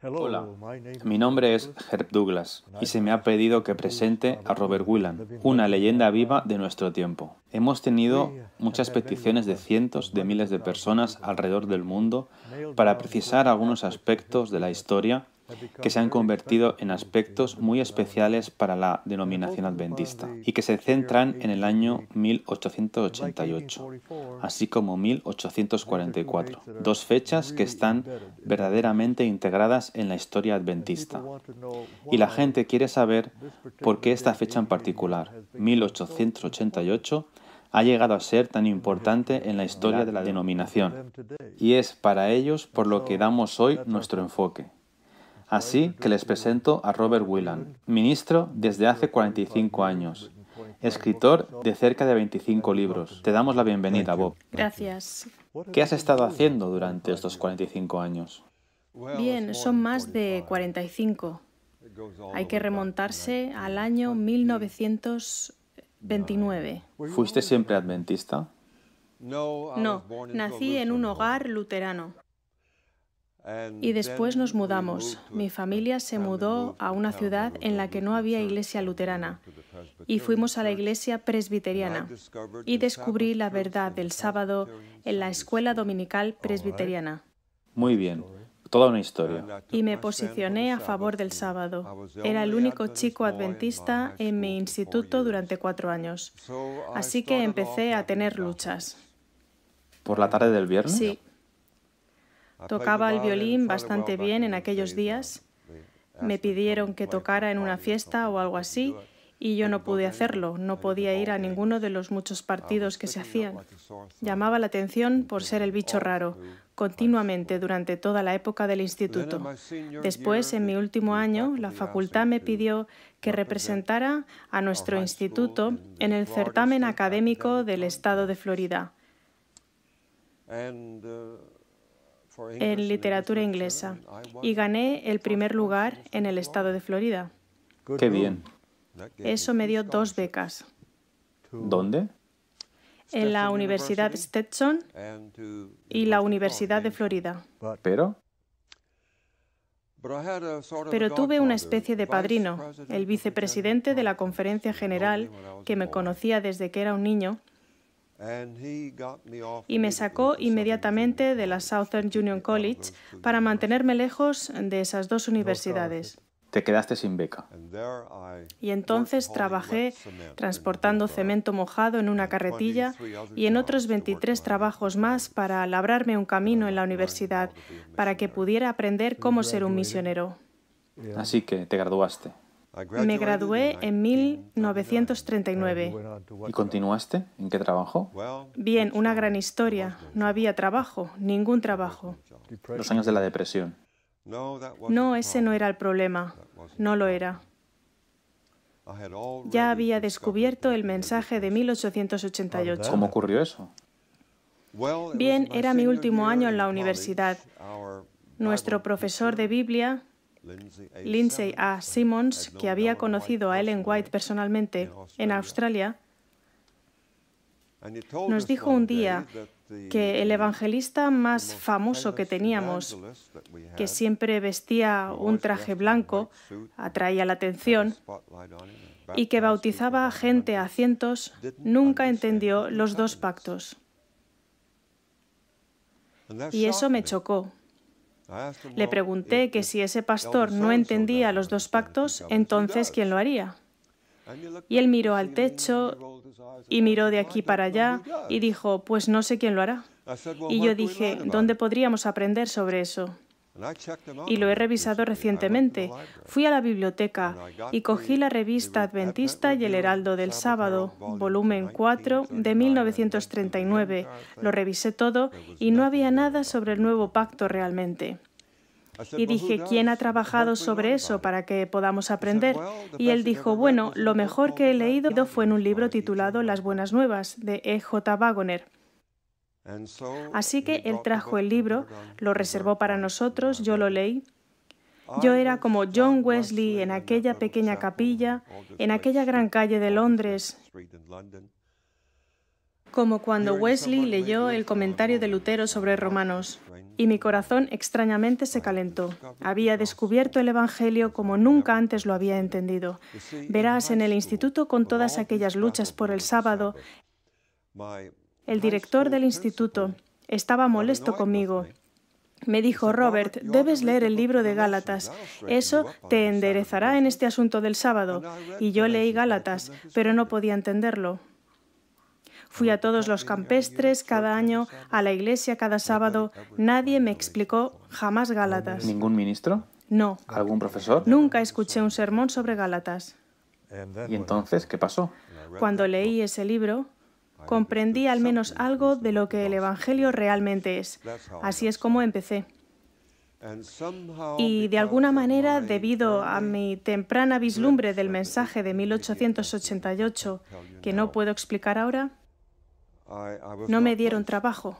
Hola, mi nombre es Herb Douglas y se me ha pedido que presente a Robert Wieland, una leyenda viva de nuestro tiempo. Hemos tenido muchas peticiones de cientos de miles de personas alrededor del mundo para precisar algunos aspectos de la historia que se han convertido en aspectos muy especiales para la denominación adventista y que se centran en el año 1888, así como 1844, dos fechas que están verdaderamente integradas en la historia adventista. Y la gente quiere saber por qué esta fecha en particular, 1888, ha llegado a ser tan importante en la historia de la denominación. Y es para ellos por lo que damos hoy nuestro enfoque. Así que les presento a Robert Wieland, ministro desde hace 45 años, escritor de cerca de 25 libros. Te damos la bienvenida, Bob. Gracias. ¿Qué has estado haciendo durante estos 45 años? Bien, son más de 45. Hay que remontarse al año 1929. ¿Fuiste siempre adventista? No, nací en un hogar luterano. Y después nos mudamos. Mi familia se mudó a una ciudad en la que no había iglesia luterana. Y fuimos a la iglesia presbiteriana. Y descubrí la verdad del sábado en la escuela dominical presbiteriana. Muy bien, toda una historia. Y me posicioné a favor del sábado. Era el único chico adventista en mi instituto durante 4 años. Así que empecé a tener luchas. ¿Por la tarde del viernes? Sí. Tocaba el violín bastante bien en aquellos días. Me pidieron que tocara en una fiesta o algo así y yo no pude hacerlo. No podía ir a ninguno de los muchos partidos que se hacían. Llamaba la atención por ser el bicho raro, continuamente durante toda la época del instituto. Después, en mi último año, la facultad me pidió que representara a nuestro instituto en el certamen académico del estado de Florida en literatura inglesa y gané el primer lugar en el estado de Florida. ¡Qué bien! Eso me dio 2 becas. ¿Dónde? En la Universidad Stetson y la Universidad de Florida. ¿Pero? Pero tuve una especie de padrino, el vicepresidente de la Conferencia General, que me conocía desde que era un niño, y me sacó inmediatamente de la Southern Union College para mantenerme lejos de esas 2 universidades. Te quedaste sin beca. Y entonces trabajé transportando cemento mojado en una carretilla y en otros 23 trabajos más para labrarme un camino en la universidad para que pudiera aprender cómo ser un misionero. Así que te graduaste. Me gradué en 1939. ¿Y continuaste? ¿En qué trabajo? Bien, una gran historia. No había trabajo, ningún trabajo. Los años de la depresión. No, ese no era el problema. No lo era. Ya había descubierto el mensaje de 1888. ¿Cómo ocurrió eso? Bien, era mi último año en la universidad. Nuestro profesor de Biblia, Lindsay A. Simmons, que había conocido a Ellen White personalmente en Australia, nos dijo un día que el evangelista más famoso que teníamos, que siempre vestía un traje blanco, atraía la atención, y que bautizaba a gente a cientos, nunca entendió los 2 pactos. Y eso me chocó. Le pregunté que si ese pastor no entendía los 2 pactos, entonces ¿quién lo haría? Y él miró al techo y miró de aquí para allá y dijo, pues no sé quién lo hará. Y yo dije, ¿dónde podríamos aprender sobre eso? Y lo he revisado recientemente. Fui a la biblioteca y cogí la revista Adventista y el Heraldo del Sábado, volumen 4 de 1939. Lo revisé todo y no había nada sobre el nuevo pacto realmente. Y dije, ¿quién ha trabajado sobre eso para que podamos aprender? Y él dijo, bueno, lo mejor que he leído fue en un libro titulado Las Buenas Nuevas, de E.J. Waggoner. Así que él trajo el libro, lo reservó para nosotros, yo lo leí. Yo era como John Wesley en aquella pequeña capilla, en aquella gran calle de Londres, como cuando Wesley leyó el comentario de Lutero sobre Romanos. y mi corazón extrañamente se calentó. Había descubierto el Evangelio como nunca antes lo había entendido. Verás, en el instituto, con todas aquellas luchas por el sábado, el director del instituto estaba molesto conmigo. Me dijo: Robert, debes leer el libro de Gálatas. Eso te enderezará en este asunto del sábado. Y yo leí Gálatas, pero no podía entenderlo. Fui a todos los campestres cada año, a la iglesia cada sábado. Nadie me explicó jamás Gálatas. ¿Ningún ministro? No. ¿Algún profesor? Nunca escuché un sermón sobre Gálatas. ¿Y entonces qué pasó? Cuando leí ese libro, comprendí al menos algo de lo que el Evangelio realmente es. Así es como empecé. Y de alguna manera, debido a mi temprana vislumbre del mensaje de 1888, que no puedo explicar ahora, no me dieron trabajo.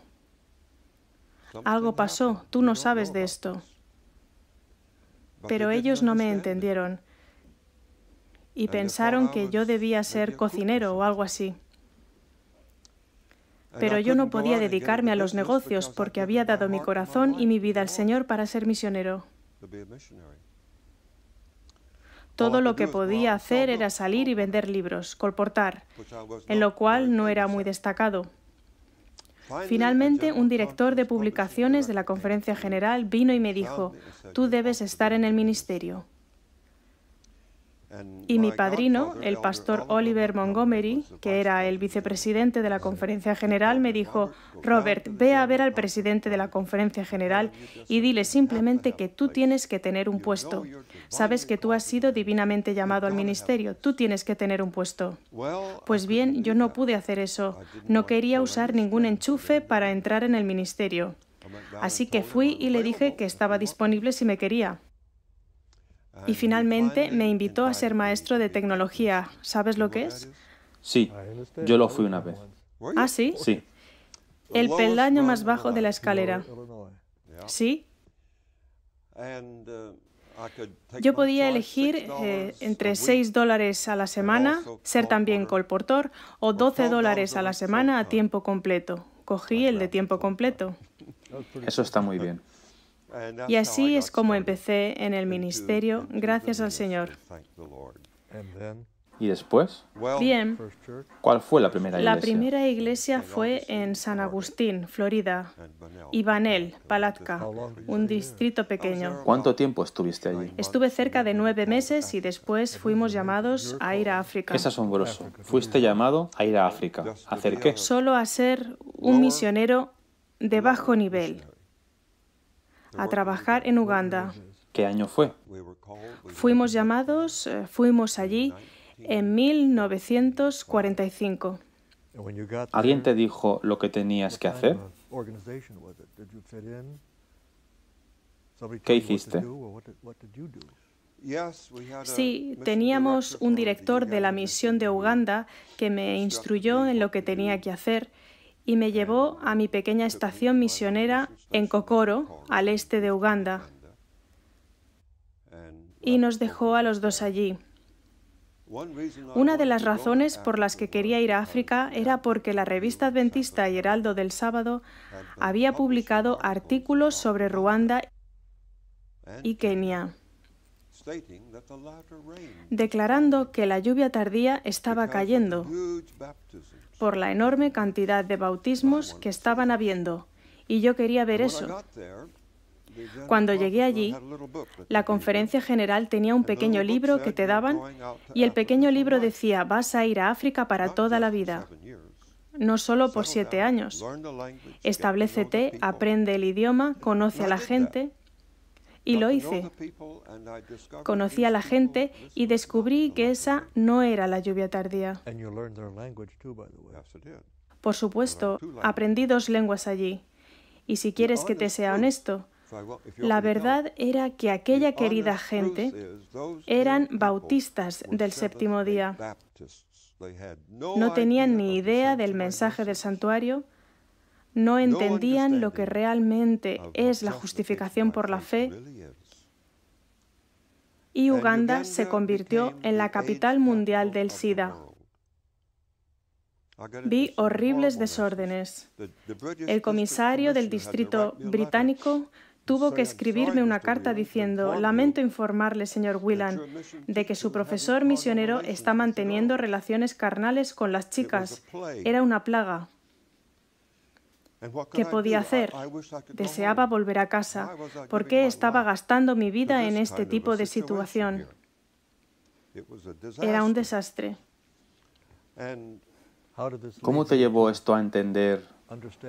Algo pasó, tú no sabes de esto. Pero ellos no me entendieron y pensaron que yo debía ser cocinero o algo así. Pero yo no podía dedicarme a los negocios porque había dado mi corazón y mi vida al Señor para ser misionero. Todo lo que podía hacer era salir y vender libros, colportar, en lo cual no era muy destacado. Finalmente, un director de publicaciones de la Conferencia General vino y me dijo: tú debes estar en el ministerio. Y mi padrino, el pastor Oliver Montgomery, que era el vicepresidente de la Conferencia General, me dijo: Robert, ve a ver al presidente de la Conferencia General y dile simplemente que tú tienes que tener un puesto. Sabes que tú has sido divinamente llamado al ministerio, tú tienes que tener un puesto. Pues bien, yo no pude hacer eso. No quería usar ningún enchufe para entrar en el ministerio. Así que fui y le dije que estaba disponible si me quería. Y finalmente me invitó a ser maestro de tecnología. ¿Sabes lo que es? Sí, yo lo fui una vez. ¿Ah, sí? Sí. El peldaño más bajo de la escalera. ¿Sí? Yo podía elegir entre $6 a la semana, ser también colportor, o $12 a la semana a tiempo completo. Cogí el de tiempo completo. Eso está muy bien. Y así es como empecé en el ministerio, gracias al Señor. ¿Y después? Bien, ¿Cuál fue la primera iglesia? la primera iglesia fue en San Agustín, Florida, y Vanel, Palatka, un distrito pequeño. ¿Cuánto tiempo estuviste allí? Estuve cerca de 9 meses y después fuimos llamados a ir a África. Es asombroso. Fuiste llamado a ir a África. ¿A hacer qué? Solo a ser un misionero de bajo nivel, a trabajar en Uganda. ¿Qué año fue? Fuimos llamados, fuimos allí en 1945. ¿Alguien te dijo lo que tenías que hacer? ¿Qué hiciste? Sí, teníamos un director de la misión de Uganda que me instruyó en lo que tenía que hacer y me llevó a mi pequeña estación misionera en Kokoro, al este de Uganda, y nos dejó a los dos allí. Una de las razones por las que quería ir a África era porque la revista adventista y Heraldo del Sábado había publicado artículos sobre Ruanda y Kenia, declarando que la lluvia tardía estaba cayendo por la enorme cantidad de bautismos que estaban habiendo, y yo quería ver eso. Cuando llegué allí, la Conferencia General tenía un pequeño libro que te daban, y el pequeño libro decía: vas a ir a África para toda la vida, no solo por 7 años. Establécete, aprende el idioma, conoce a la gente. Y lo hice. Conocí a la gente y descubrí que esa no era la lluvia tardía. Por supuesto, aprendí 2 lenguas allí. Y si quieres que te sea honesto, la verdad era que aquella querida gente eran bautistas del séptimo día. No tenían ni idea del mensaje del santuario, no entendían lo que realmente es la justificación por la fe, y Uganda se convirtió en la capital mundial del SIDA. Vi horribles desórdenes. El comisario del distrito británico tuvo que escribirme una carta diciendo: lamento informarle, señor Whelan, de que su profesor misionero está manteniendo relaciones carnales con las chicas. Era una plaga. ¿Qué podía hacer? Deseaba volver a casa. ¿Por qué estaba gastando mi vida en este tipo de situación? Era un desastre. ¿Cómo te llevó esto a entender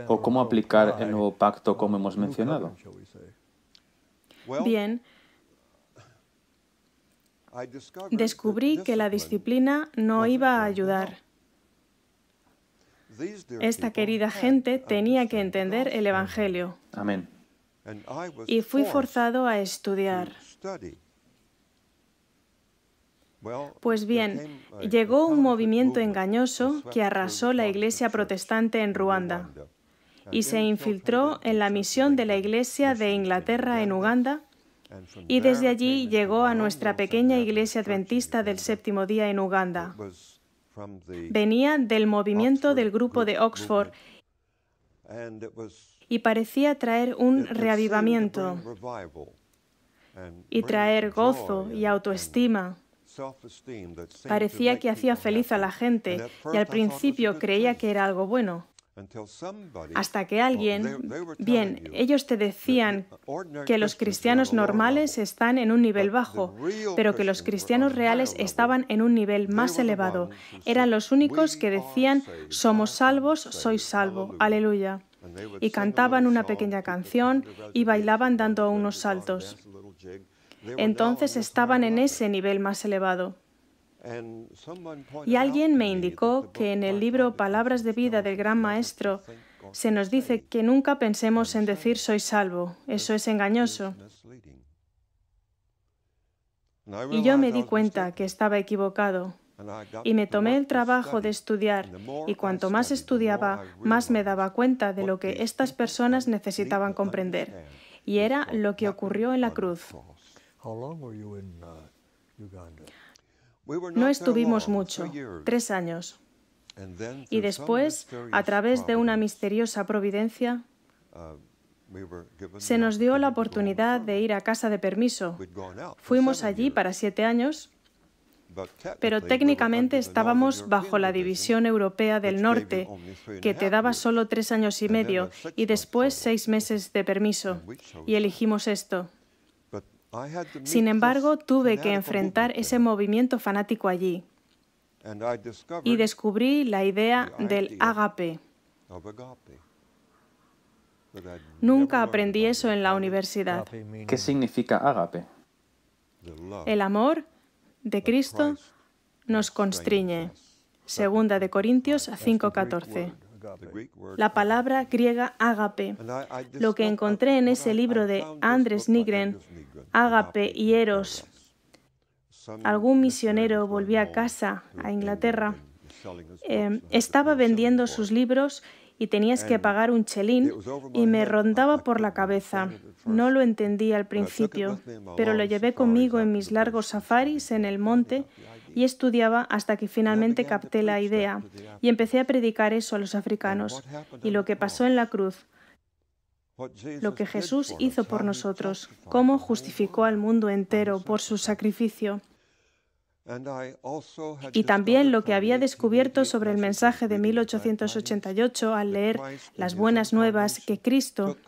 o cómo aplicar el nuevo pacto como hemos mencionado? Bien, descubrí que la disciplina no iba a ayudar. Esta querida gente tenía que entender el Evangelio. Amén. Y fui forzado a estudiar. Pues bien, llegó un movimiento engañoso que arrasó la iglesia protestante en Ruanda y se infiltró en la misión de la iglesia de Inglaterra en Uganda, y desde allí llegó a nuestra pequeña iglesia adventista del séptimo día en Uganda. Venía del movimiento del grupo de Oxford y parecía traer un reavivamiento y traer gozo y autoestima. Parecía que hacía feliz a la gente y al principio creía que era algo bueno. Hasta que alguien, bien, ellos te decían que los cristianos normales están en un nivel bajo, pero que los cristianos reales estaban en un nivel más elevado. Eran los únicos que decían: somos salvos, sois salvo, aleluya. Y cantaban una pequeña canción y bailaban dando unos saltos. Entonces estaban en ese nivel más elevado. Y alguien me indicó que en el libro Palabras de Vida del Gran Maestro se nos dice que nunca pensemos en decir soy salvo. Eso es engañoso. Y yo me di cuenta que estaba equivocado. Y me tomé el trabajo de estudiar, y cuanto más estudiaba, más me daba cuenta de lo que estas personas necesitaban comprender. Y era lo que ocurrió en la cruz. No estuvimos mucho, 3 años. Y después, a través de una misteriosa providencia, se nos dio la oportunidad de ir a casa de permiso. Fuimos allí para 7 años, pero técnicamente estábamos bajo la División Europea del Norte, que te daba solo 3 años y medio y después 6 meses de permiso. Y elegimos esto. Sin embargo, tuve que enfrentar ese movimiento fanático allí y descubrí la idea del ágape. Nunca aprendí eso en la universidad. ¿Qué significa ágape? El amor de Cristo nos constriñe. 2 de Corintios 5:14. La palabra griega ágape, lo que encontré en ese libro de Andrés Nygren, ágape y eros. Algún misionero volvía a casa, a Inglaterra, estaba vendiendo sus libros y tenías que pagar un chelín y me rondaba por la cabeza. No lo entendí al principio, pero lo llevé conmigo en mis largos safaris en el monte y estudiaba hasta que finalmente capté la idea y empecé a predicar eso a los africanos. Y lo que pasó en la cruz, lo que Jesús hizo por nosotros, cómo justificó al mundo entero por su sacrificio. Y también lo que había descubierto sobre el mensaje de 1888 al leer las buenas nuevas que Cristo,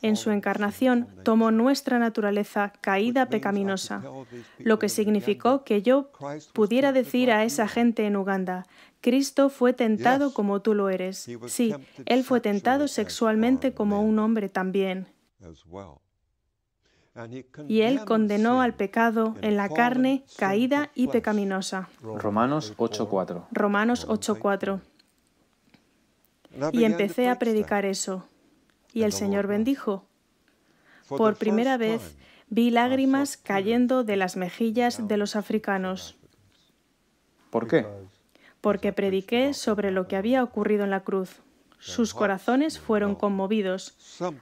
en su encarnación, tomó nuestra naturaleza caída pecaminosa, lo que significó que yo pudiera decir a esa gente en Uganda: Cristo fue tentado como tú lo eres. Sí, Él fue tentado sexualmente como un hombre también. Y Él condenó al pecado en la carne caída y pecaminosa. Romanos 8:4. Romanos 8:4. Y empecé a predicar eso. Y el Señor bendijo. Por primera vez vi lágrimas cayendo de las mejillas de los africanos. ¿Por qué? Porque prediqué sobre lo que había ocurrido en la cruz. Sus corazones fueron conmovidos.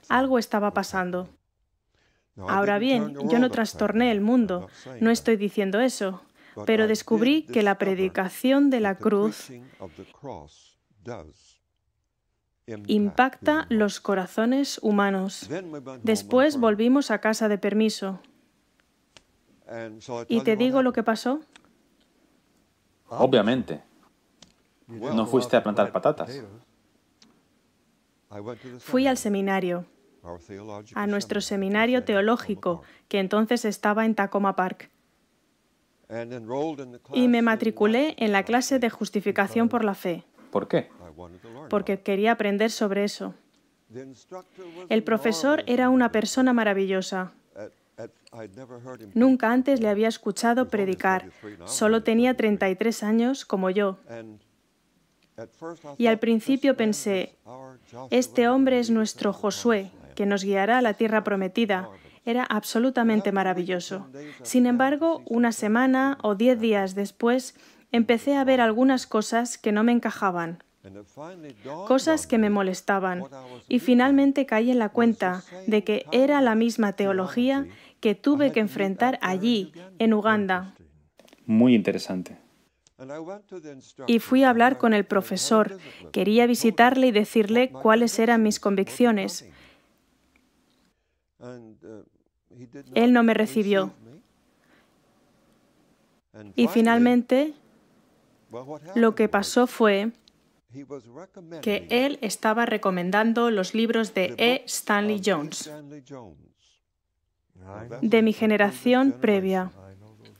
Algo estaba pasando. Ahora bien, yo no trastorné el mundo, no estoy diciendo eso, pero descubrí que la predicación de la cruz impacta los corazones humanos. Después volvimos a casa de permiso. ¿Y te digo lo que pasó? Obviamente. ¿No fuiste a plantar patatas? Fui al seminario, a nuestro seminario teológico, que entonces estaba en Takoma Park. Y me matriculé en la clase de justificación por la fe. ¿Por qué? Porque quería aprender sobre eso. El profesor era una persona maravillosa. Nunca antes le había escuchado predicar. Solo tenía 33 años, como yo. Y al principio pensé, este hombre es nuestro Josué, que nos guiará a la tierra prometida. Era absolutamente maravilloso. Sin embargo, una semana o 10 días después, empecé a ver algunas cosas que no me encajaban, cosas que me molestaban, y finalmente caí en la cuenta de que era la misma teología que tuve que enfrentar allí, en Uganda. Muy interesante. Y fui a hablar con el profesor. Quería visitarle y decirle cuáles eran mis convicciones. Él no me recibió. Y finalmente, lo que pasó fue que él estaba recomendando los libros de E. Stanley Jones, de mi generación previa.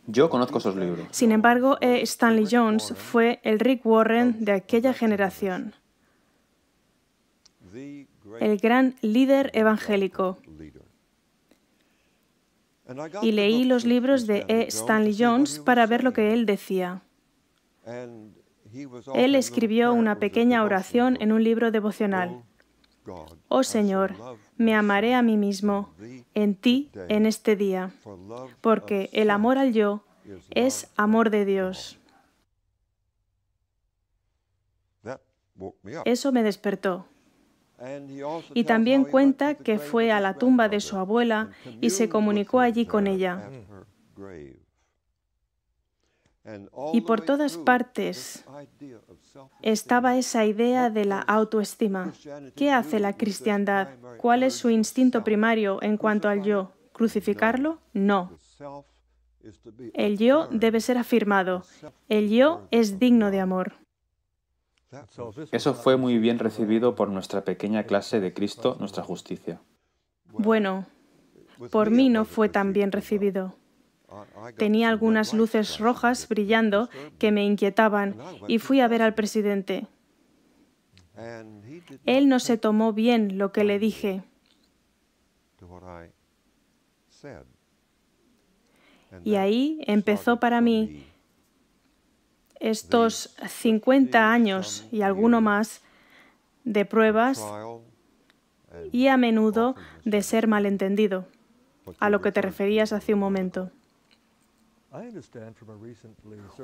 Yo conozco esos libros. Sin embargo, E. Stanley Jones fue el Rick Warren de aquella generación, el gran líder evangélico. Y leí los libros de E. Stanley Jones para ver lo que él decía. Él escribió una pequeña oración en un libro devocional. Oh Señor, me amaré a mí mismo en ti en este día, porque el amor al yo es amor de Dios. Eso me despertó. Y también cuenta que fue a la tumba de su abuela y se comunicó allí con ella. Y por todas partes estaba esa idea de la autoestima. ¿Qué hace la cristiandad? ¿Cuál es su instinto primario en cuanto al yo? ¿Crucificarlo? No. El yo debe ser afirmado. El yo es digno de amor. Eso fue muy bien recibido por nuestra pequeña clase de Cristo, nuestra justicia. Bueno, por mí no fue tan bien recibido. Tenía algunas luces rojas brillando que me inquietaban y fui a ver al presidente. Él no se tomó bien lo que le dije. Y ahí empezó para mí estos 50 años y alguno más de pruebas y a menudo de ser malentendido, a lo que te referías hace un momento.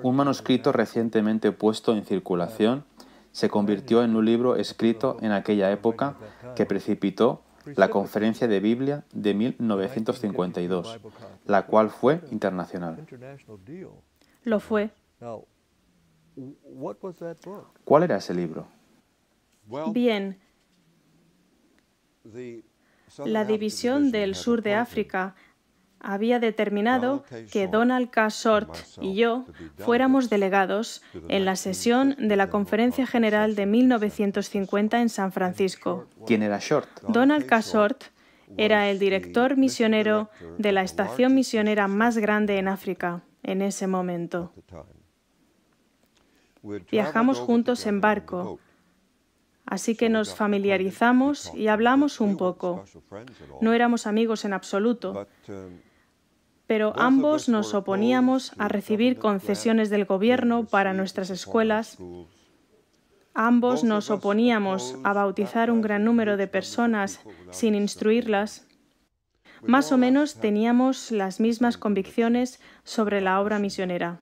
Un manuscrito recientemente puesto en circulación se convirtió en un libro escrito en aquella época que precipitó la Conferencia de Biblia de 1952, la cual fue internacional. Lo fue. ¿Cuál era ese libro? Bien, la división del sur de África había determinado que Donald K. Short y yo fuéramos delegados en la sesión de la Conferencia General de 1950 en San Francisco. ¿Quién era Short? Donald K. Short era el director misionero de la estación misionera más grande en África en ese momento. Viajamos juntos en barco, así que nos familiarizamos y hablamos un poco. No éramos amigos en absoluto, pero ambos nos oponíamos a recibir concesiones del gobierno para nuestras escuelas. Ambos nos oponíamos a bautizar un gran número de personas sin instruirlas. Más o menos teníamos las mismas convicciones sobre la obra misionera.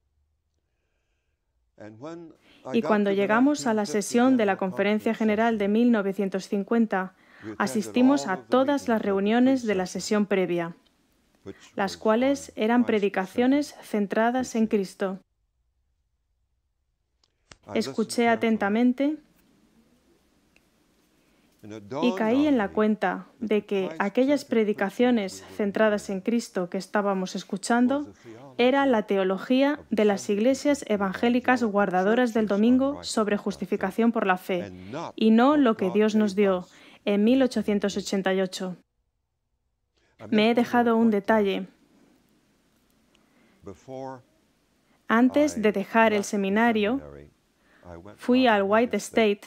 Y cuando llegamos a la sesión de la Conferencia General de 1950, asistimos a todas las reuniones de la sesión previa, las cuales eran predicaciones centradas en Cristo. Escuché atentamente Y caí en la cuenta de que aquellas predicaciones centradas en Cristo que estábamos escuchando era la teología de las iglesias evangélicas guardadoras del domingo sobre justificación por la fe, y no lo que Dios nos dio en 1888. Me he dejado un detalle. Antes de dejar el seminario, fui al White State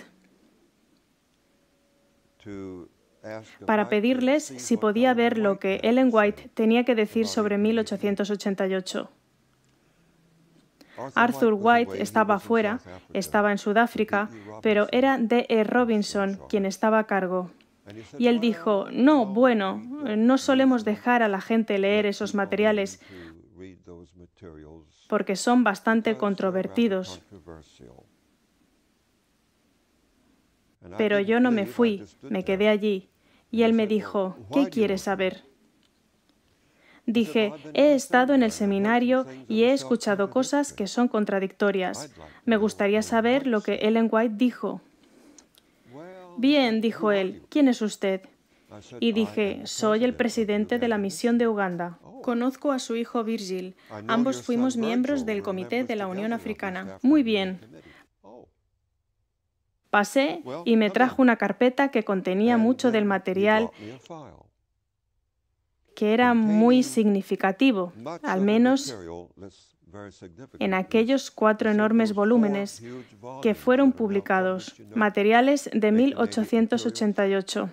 para pedirles si podía ver lo que Ellen White tenía que decir sobre 1888. Arthur White estaba afuera, estaba en Sudáfrica, pero era D.E. Robinson quien estaba a cargo. Y él dijo, no, bueno, no solemos dejar a la gente leer esos materiales porque son bastante controvertidos. Pero yo no me fui, me quedé allí. Y él me dijo, ¿qué quieres saber? Dije, he estado en el seminario y he escuchado cosas que son contradictorias. Me gustaría saber lo que Ellen White dijo. Bien, dijo él, ¿quién es usted? Y dije, soy el presidente de la misión de Uganda. Conozco a su hijo Virgil. Ambos fuimos miembros del Comité de la Unión Africana. Muy bien. Pasé y me trajo una carpeta que contenía mucho del material que era muy significativo, al menos en aquellos 4 enormes volúmenes que fueron publicados, materiales de 1888.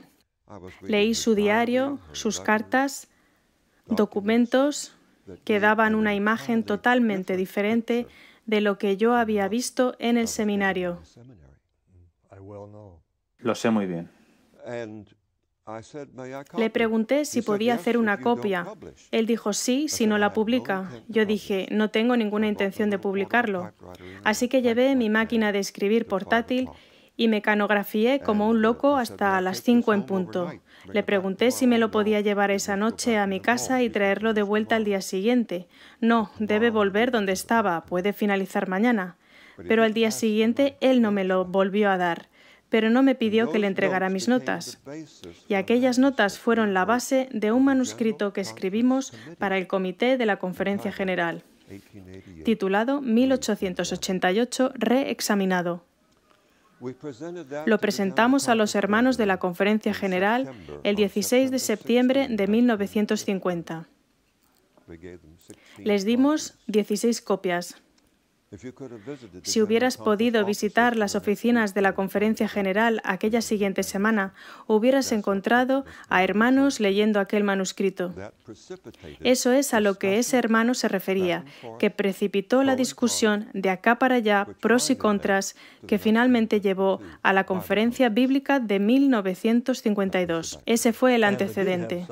Leí su diario, sus cartas, documentos que daban una imagen totalmente diferente de lo que yo había visto en el seminario. Lo sé muy bien. Le pregunté si podía hacer una copia. Él dijo sí, si no la publica. Yo dije, no tengo ninguna intención de publicarlo. Así que llevé mi máquina de escribir portátil y mecanografié como un loco hasta las 5 en punto. Le pregunté si me lo podía llevar esa noche a mi casa y traerlo de vuelta al día siguiente. No, debe volver donde estaba, puede finalizar mañana. Pero al día siguiente él no me lo volvió a dar, pero no me pidió que le entregara mis notas. Y aquellas notas fueron la base de un manuscrito que escribimos para el Comité de la Conferencia General, titulado 1888 reexaminado. Lo presentamos a los hermanos de la Conferencia General el 16 de septiembre de 1950. Les dimos 16 copias. Si hubieras podido visitar las oficinas de la Conferencia General aquella siguiente semana, hubieras encontrado a hermanos leyendo aquel manuscrito. Eso es a lo que ese hermano se refería, que precipitó la discusión de acá para allá, pros y contras, que finalmente llevó a la Conferencia Bíblica de 1952. Ese fue el antecedente.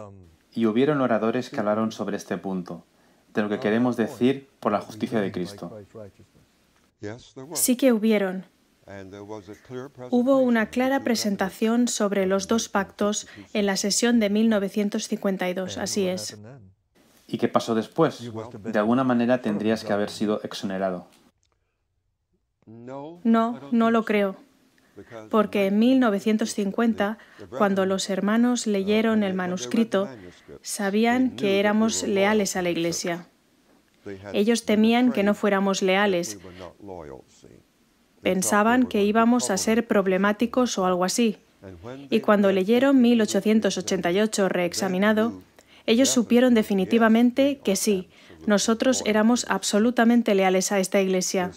Y hubieron oradores que hablaron sobre este punto, de lo que queremos decir por la justicia de Cristo. Sí que hubieron. Hubo una clara presentación sobre los 2 pactos en la sesión de 1952, así es. ¿Y qué pasó después? De alguna manera tendrías que haber sido exonerado. No, no lo creo. Porque en 1950, cuando los hermanos leyeron el manuscrito, sabían que éramos leales a la Iglesia. Ellos temían que no fuéramos leales. Pensaban que íbamos a ser problemáticos o algo así. Y cuando leyeron 1888 reexaminado, ellos supieron definitivamente que sí, nosotros éramos absolutamente leales a esta Iglesia.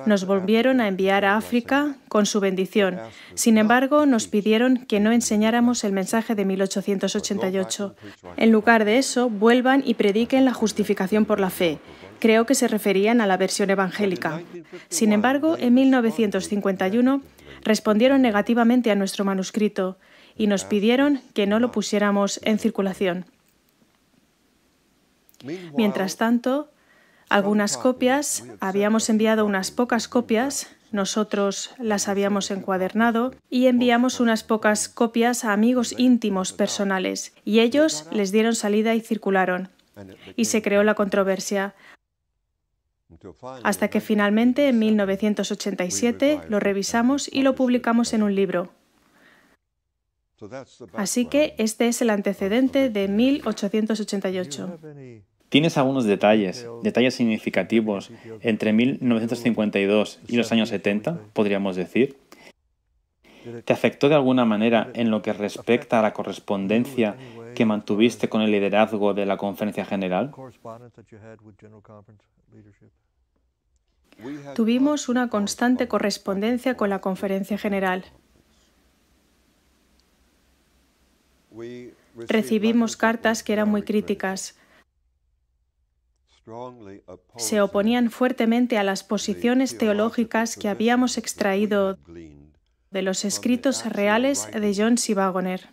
Nos volvieron a enviar a África con su bendición. Sin embargo, nos pidieron que no enseñáramos el mensaje de 1888. En lugar de eso, vuelvan y prediquen la justificación por la fe. Creo que se referían a la versión evangélica. Sin embargo, en 1951 respondieron negativamente a nuestro manuscrito y nos pidieron que no lo pusiéramos en circulación. Mientras tanto, algunas copias, habíamos enviado unas pocas copias, nosotros las habíamos encuadernado y enviamos unas pocas copias a amigos íntimos personales y ellos les dieron salida y circularon. Y se creó la controversia. Hasta que finalmente, en 1987, lo revisamos y lo publicamos en un libro. Así que este es el antecedente de 1888. ¿Tienes algunos detalles significativos entre 1952 y los años 70, podríamos decir? ¿Te afectó de alguna manera en lo que respecta a la correspondencia que mantuviste con el liderazgo de la Conferencia General? Tuvimos una constante correspondencia con la Conferencia General. Recibimos cartas que eran muy críticas. Se oponían fuertemente a las posiciones teológicas que habíamos extraído de los escritos reales de Jones y Wagoner.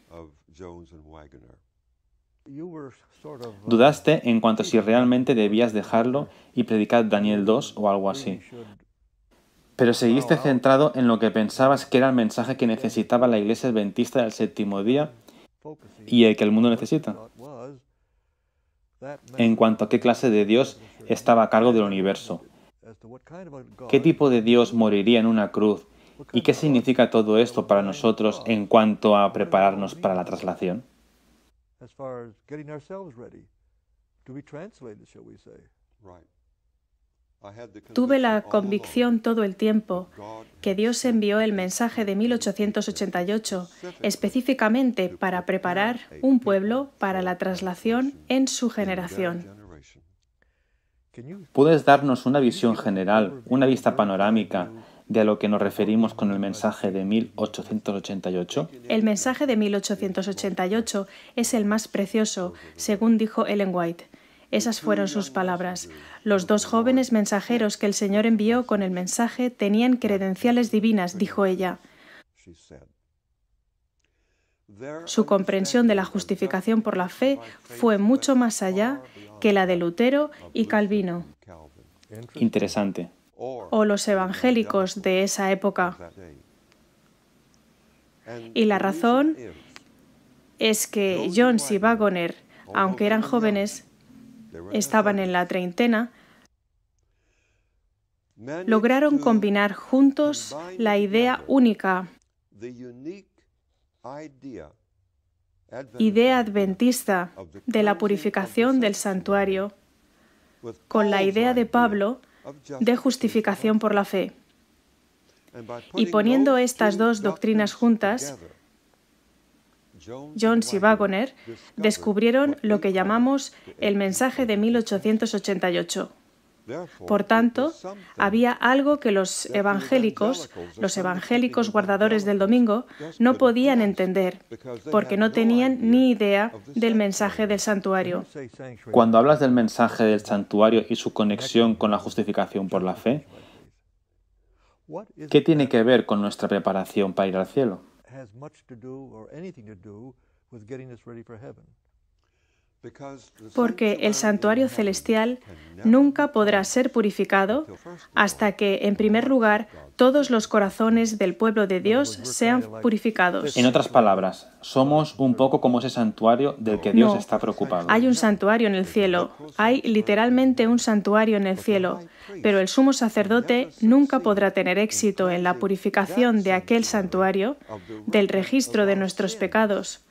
Dudaste en cuanto a si realmente debías dejarlo y predicar Daniel 2 o algo así. Pero seguiste centrado en lo que pensabas que era el mensaje que necesitaba la Iglesia Adventista del Séptimo Día y el que el mundo necesita. En cuanto a qué clase de Dios estaba a cargo del universo. ¿Qué tipo de Dios moriría en una cruz? ¿Y qué significa todo esto para nosotros en cuanto a prepararnos para la traslación? Tuve la convicción todo el tiempo que Dios envió el mensaje de 1888 específicamente para preparar un pueblo para la traslación en su generación. ¿Puedes darnos una visión general, una vista panorámica de a lo que nos referimos con el mensaje de 1888? El mensaje de 1888 es el más precioso, según dijo Ellen White. Esas fueron sus palabras. Los dos jóvenes mensajeros que el Señor envió con el mensaje tenían credenciales divinas, dijo ella. Su comprensión de la justificación por la fe fue mucho más allá que la de Lutero y Calvino. Interesante. O los evangélicos de esa época. Y la razón es que Jones y Wagoner, aunque eran jóvenes, estaban en la treintena, lograron combinar juntos la idea única, idea adventista de la purificación del santuario, con la idea de Pablo de justificación por la fe. Y poniendo estas dos doctrinas juntas, Jones y Wagoner descubrieron lo que llamamos el mensaje de 1888. Por tanto, había algo que los evangélicos guardadores del domingo, no podían entender, porque no tenían ni idea del mensaje del santuario. Cuando hablas del mensaje del santuario y su conexión con la justificación por la fe, ¿qué tiene que ver con nuestra preparación para ir al cielo? Porque el santuario celestial nunca podrá ser purificado hasta que, en primer lugar, todos los corazones del pueblo de Dios sean purificados. En otras palabras, somos un poco como ese santuario del que Dios está preocupado. Hay un santuario en el cielo. Hay literalmente un santuario en el cielo. Pero el sumo sacerdote nunca podrá tener éxito en la purificación de aquel santuario, del registro de nuestros pecados,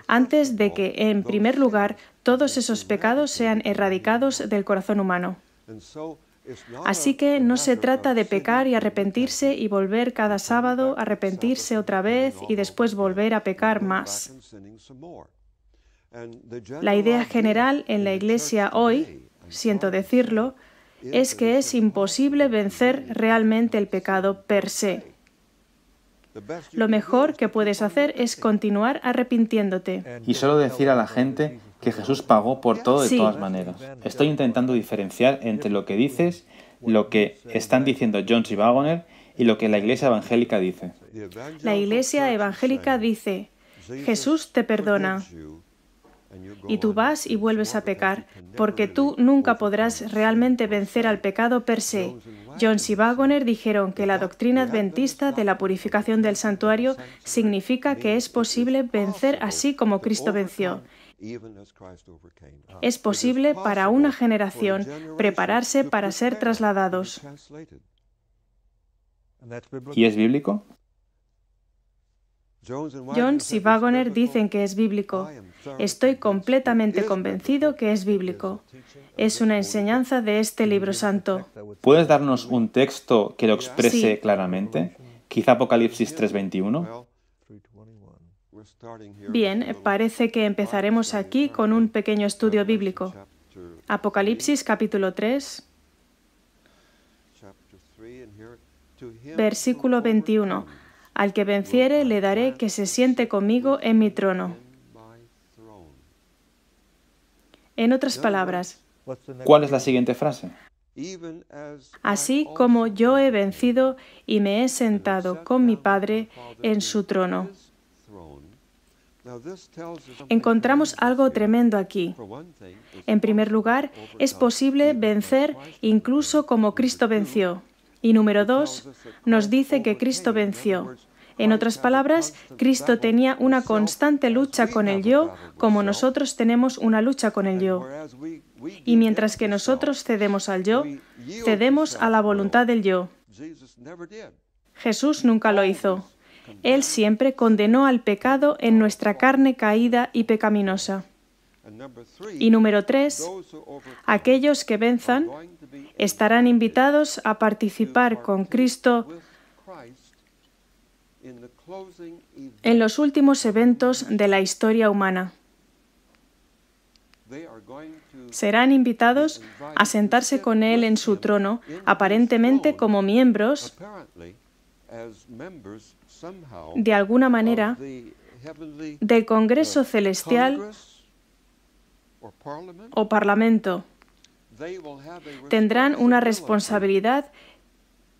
antes de que, en primer lugar, todos esos pecados sean erradicados del corazón humano. Así que no se trata de pecar y arrepentirse y volver cada sábado, arrepentirse otra vez y después volver a pecar más. La idea general en la Iglesia hoy, siento decirlo, es que es imposible vencer realmente el pecado per se. Lo mejor que puedes hacer es continuar arrepintiéndote. Y solo decir a la gente que Jesús pagó por todo de todas maneras. Estoy intentando diferenciar entre lo que dices, lo que están diciendo Jones y Wagoner y lo que la Iglesia evangélica dice. La Iglesia evangélica dice, Jesús te perdona. Y tú vas y vuelves a pecar, porque tú nunca podrás realmente vencer al pecado per se. Jones y Wagoner dijeron que la doctrina adventista de la purificación del santuario significa que es posible vencer así como Cristo venció. Es posible para una generación prepararse para ser trasladados. ¿Y es bíblico? Jones y Wagoner dicen que es bíblico. Estoy completamente convencido que es bíblico. Es una enseñanza de este libro santo. ¿Puedes darnos un texto que lo exprese Sí. claramente? Quizá Apocalipsis 3:21. Bien, parece que empezaremos aquí con un pequeño estudio bíblico. Apocalipsis capítulo 3, versículo 21. Al que venciere le daré que se siente conmigo en mi trono. En otras palabras, ¿Cuál es la siguiente frase? así como yo he vencido y me he sentado con mi Padre en su trono. Encontramos algo tremendo aquí. En primer lugar, es posible vencer incluso como Cristo venció. Y número 2, nos dice que Cristo venció. En otras palabras, Cristo tenía una constante lucha con el yo, como nosotros tenemos una lucha con el yo. Y mientras que nosotros cedemos al yo, cedemos a la voluntad del yo. Jesús nunca lo hizo. Él siempre condenó al pecado en nuestra carne caída y pecaminosa. Y número 3, aquellos que venzan estarán invitados a participar con Cristo en los últimos eventos de la historia humana. Serán invitados a sentarse con Él en su trono, aparentemente como miembros, de alguna manera, del Congreso Celestial o Parlamento. Tendrán una responsabilidad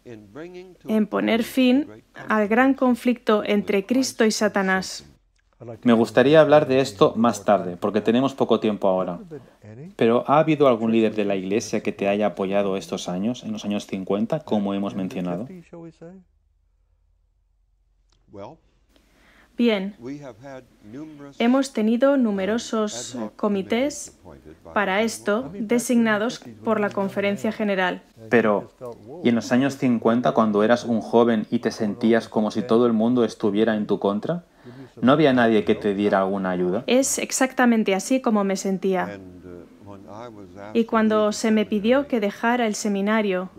en poner fin al gran conflicto entre Cristo y Satanás. Me gustaría hablar de esto más tarde, porque tenemos poco tiempo ahora. Pero ¿ha habido algún líder de la Iglesia que te haya apoyado estos años, en los años 50, como hemos mencionado? Bien, hemos tenido numerosos comités para esto designados por la Conferencia General. Pero, ¿y en los años 50, cuando eras un joven y te sentías como si todo el mundo estuviera en tu contra? ¿No había nadie que te diera alguna ayuda? Es exactamente así como me sentía. Y cuando se me pidió que dejara el seminario,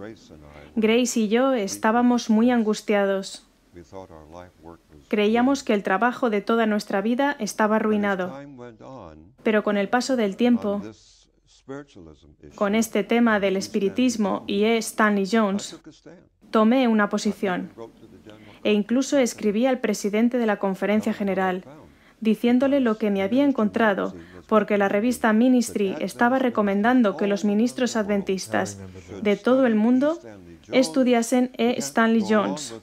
Grace y yo estábamos muy angustiados. Creíamos que el trabajo de toda nuestra vida estaba arruinado. Pero con el paso del tiempo, con este tema del espiritismo y Stanley Jones, tomé una posición e incluso escribí al presidente de la Conferencia General, diciéndole lo que me había encontrado, porque la revista Ministry estaba recomendando que los ministros adventistas de todo el mundo estudiasen Stanley Jones.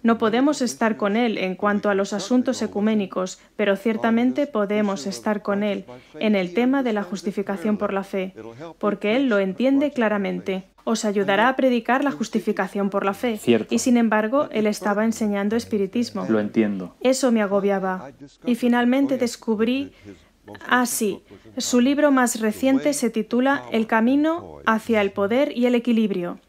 No podemos estar con él en cuanto a los asuntos ecuménicos, pero ciertamente podemos estar con él en el tema de la justificación por la fe, porque él lo entiende claramente. Os ayudará a predicar la justificación por la fe. Cierto. Y sin embargo, él estaba enseñando espiritismo. Lo entiendo. Eso me agobiaba. Y finalmente descubrí... sí, su libro más reciente se titula El camino hacia el poder y el equilibrio.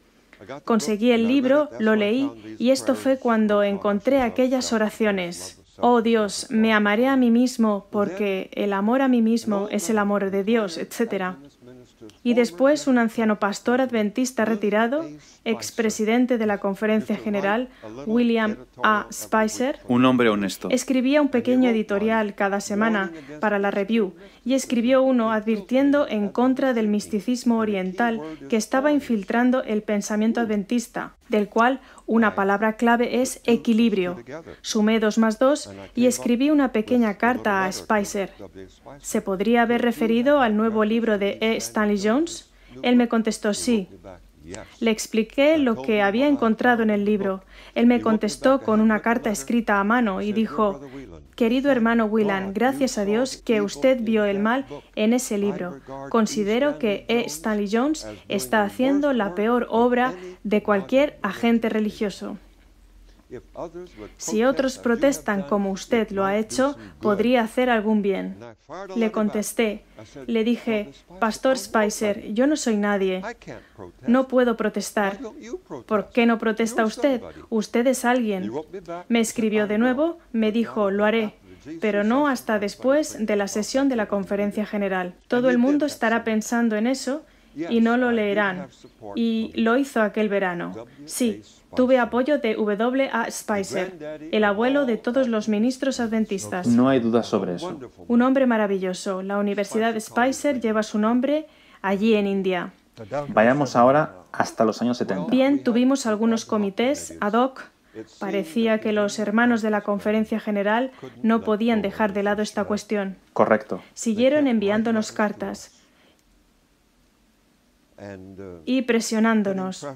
Conseguí el libro, lo leí, y esto fue cuando encontré aquellas oraciones. Oh Dios, me amaré a mí mismo porque el amor a mí mismo es el amor de Dios, etc. Y después un anciano pastor adventista retirado, expresidente de la Conferencia General, William A. Spicer, Un hombre honesto. escribía un pequeño editorial cada semana para la Review y escribió uno advirtiendo en contra del misticismo oriental que estaba infiltrando el pensamiento adventista, del cual una palabra clave es equilibrio. Sumé 2 más 2 y escribí una pequeña carta a Spicer. ¿Se podría haber referido al nuevo libro de Stanley Jones? Él me contestó sí. Le expliqué lo que había encontrado en el libro. Él me contestó con una carta escrita a mano y dijo: querido hermano Whelan, gracias a Dios que usted vio el mal en ese libro. Considero que Stanley Jones está haciendo la peor obra de cualquier agente religioso. Si otros protestan como usted lo ha hecho, podría hacer algún bien. Le contesté. Le dije, Pastor Spicer, yo no soy nadie. No puedo protestar. ¿Por qué no protesta usted? Usted es alguien. Me escribió de nuevo, me dijo, lo haré, pero no hasta después de la sesión de la Conferencia General. Todo el mundo estará pensando en eso y no lo leerán. Y lo hizo aquel verano. Sí, tuve apoyo de W.A. Spicer, el abuelo de todos los ministros adventistas. No hay duda sobre eso. Un hombre maravilloso. La Universidad de Spicer lleva su nombre allí en India. Vayamos ahora hasta los años 70. Bien, tuvimos algunos comités ad hoc. Parecía que los hermanos de la Conferencia General no podían dejar de lado esta cuestión. Correcto. Siguieron enviándonos cartas y presionándonos.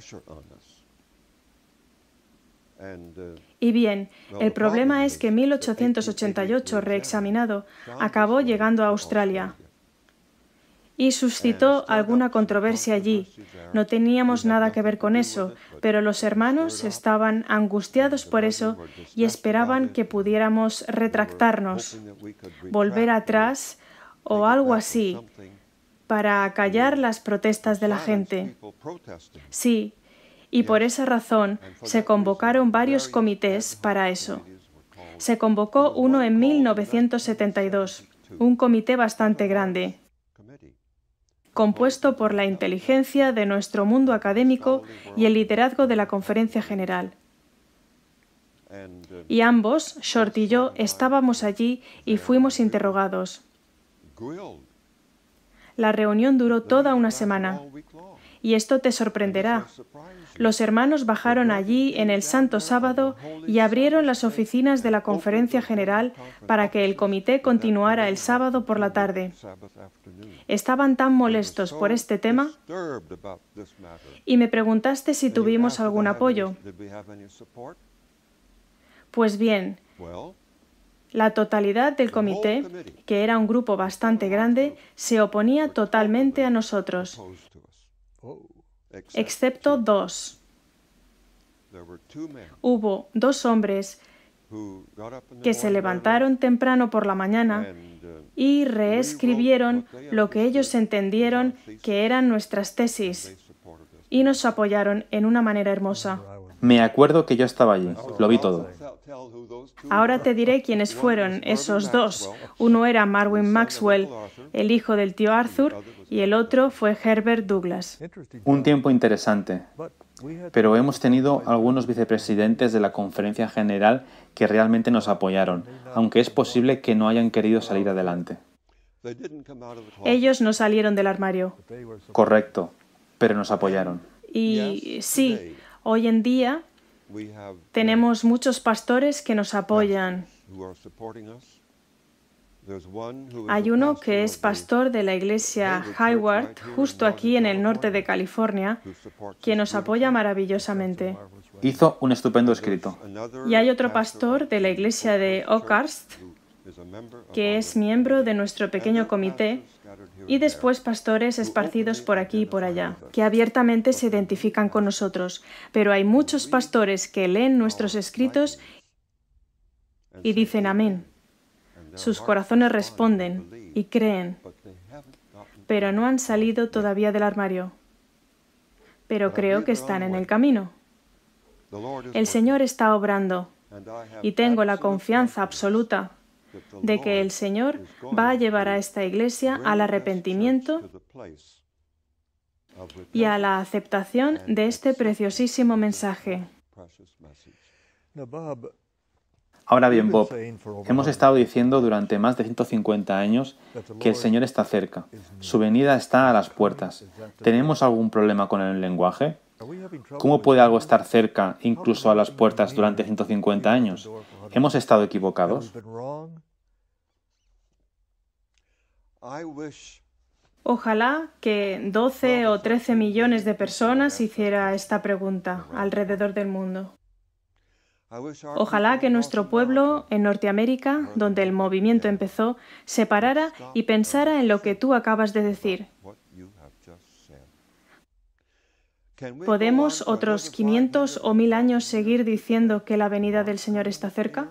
Y bien, el problema es que 1888, reexaminado, acabó llegando a Australia y suscitó alguna controversia allí. No teníamos nada que ver con eso, pero los hermanos estaban angustiados por eso y esperaban que pudiéramos retractarnos, volver atrás o algo así, para acallar las protestas de la gente. Sí, y por esa razón se convocaron varios comités para eso. Se convocó uno en 1972, un comité bastante grande, compuesto por la inteligencia de nuestro mundo académico y el liderazgo de la Conferencia General. Y ambos, Short y yo, estábamos allí y fuimos interrogados. La reunión duró toda una semana. Y esto te sorprenderá. Los hermanos bajaron allí en el Santo Sábado y abrieron las oficinas de la Conferencia General para que el comité continuara el sábado por la tarde. Estaban tan molestos por este tema y me preguntaste si tuvimos algún apoyo. Pues bien, la totalidad del comité, que era un grupo bastante grande, se oponía totalmente a nosotros, excepto dos. Hubo dos hombres que se levantaron temprano por la mañana y reescribieron lo que ellos entendieron que eran nuestras tesis y nos apoyaron en una manera hermosa. Me acuerdo que yo estaba allí, lo vi todo. Ahora te diré quiénes fueron esos dos. Uno era Marvin Maxwell, el hijo del tío Arthur, y el otro fue Herbert Douglas. Un tiempo interesante, pero hemos tenido algunos vicepresidentes de la Conferencia General que realmente nos apoyaron, aunque es posible que no hayan querido salir adelante. Ellos no salieron del armario. Correcto, pero nos apoyaron. Y sí, hoy en día tenemos muchos pastores que nos apoyan. Hay uno que es pastor de la iglesia Hayward, justo aquí en el norte de California, que nos apoya maravillosamente. Hizo un estupendo escrito. Y hay otro pastor de la iglesia de Oakhurst, que es miembro de nuestro pequeño comité, y después pastores esparcidos por aquí y por allá, que abiertamente se identifican con nosotros. Pero hay muchos pastores que leen nuestros escritos y dicen amén. Sus corazones responden y creen, pero no han salido todavía del armario. Pero creo que están en el camino. El Señor está obrando y tengo la confianza absoluta de que el Señor va a llevar a esta iglesia al arrepentimiento y a la aceptación de este preciosísimo mensaje. Ahora bien, Bob, hemos estado diciendo durante más de 150 años que el Señor está cerca. Su venida está a las puertas. ¿Tenemos algún problema con el lenguaje? ¿Cómo puede algo estar cerca, incluso a las puertas, durante 150 años? ¿Hemos estado equivocados? Ojalá que 12 o 13 millones de personas hiciera esta pregunta alrededor del mundo. Ojalá que nuestro pueblo en Norteamérica, donde el movimiento empezó, se parara y pensara en lo que tú acabas de decir. ¿Podemos otros 500 o 1000 años seguir diciendo que la venida del Señor está cerca?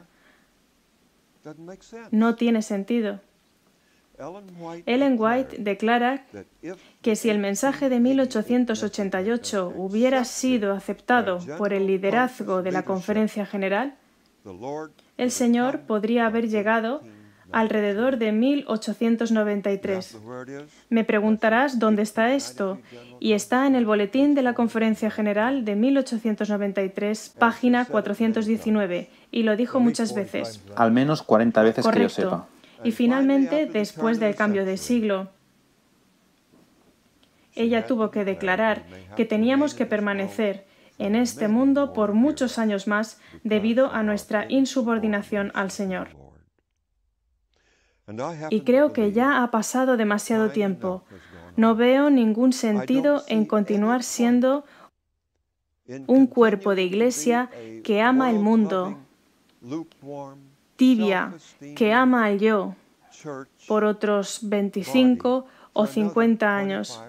No tiene sentido. Ellen White declara que si el mensaje de 1888 hubiera sido aceptado por el liderazgo de la Conferencia General, el Señor podría haber llegado alrededor de 1893. Me preguntarás dónde está esto, y está en el boletín de la Conferencia General de 1893, página 419, y lo dijo muchas veces. Al menos 40 veces que yo sepa. Correcto. Y finalmente, después del cambio de siglo, ella tuvo que declarar que teníamos que permanecer en este mundo por muchos años más debido a nuestra insubordinación al Señor. Y creo que ya ha pasado demasiado tiempo. No veo ningún sentido en continuar siendo un cuerpo de iglesia que ama el mundo, tibia, que ama al yo, por otros 25 o 50 años.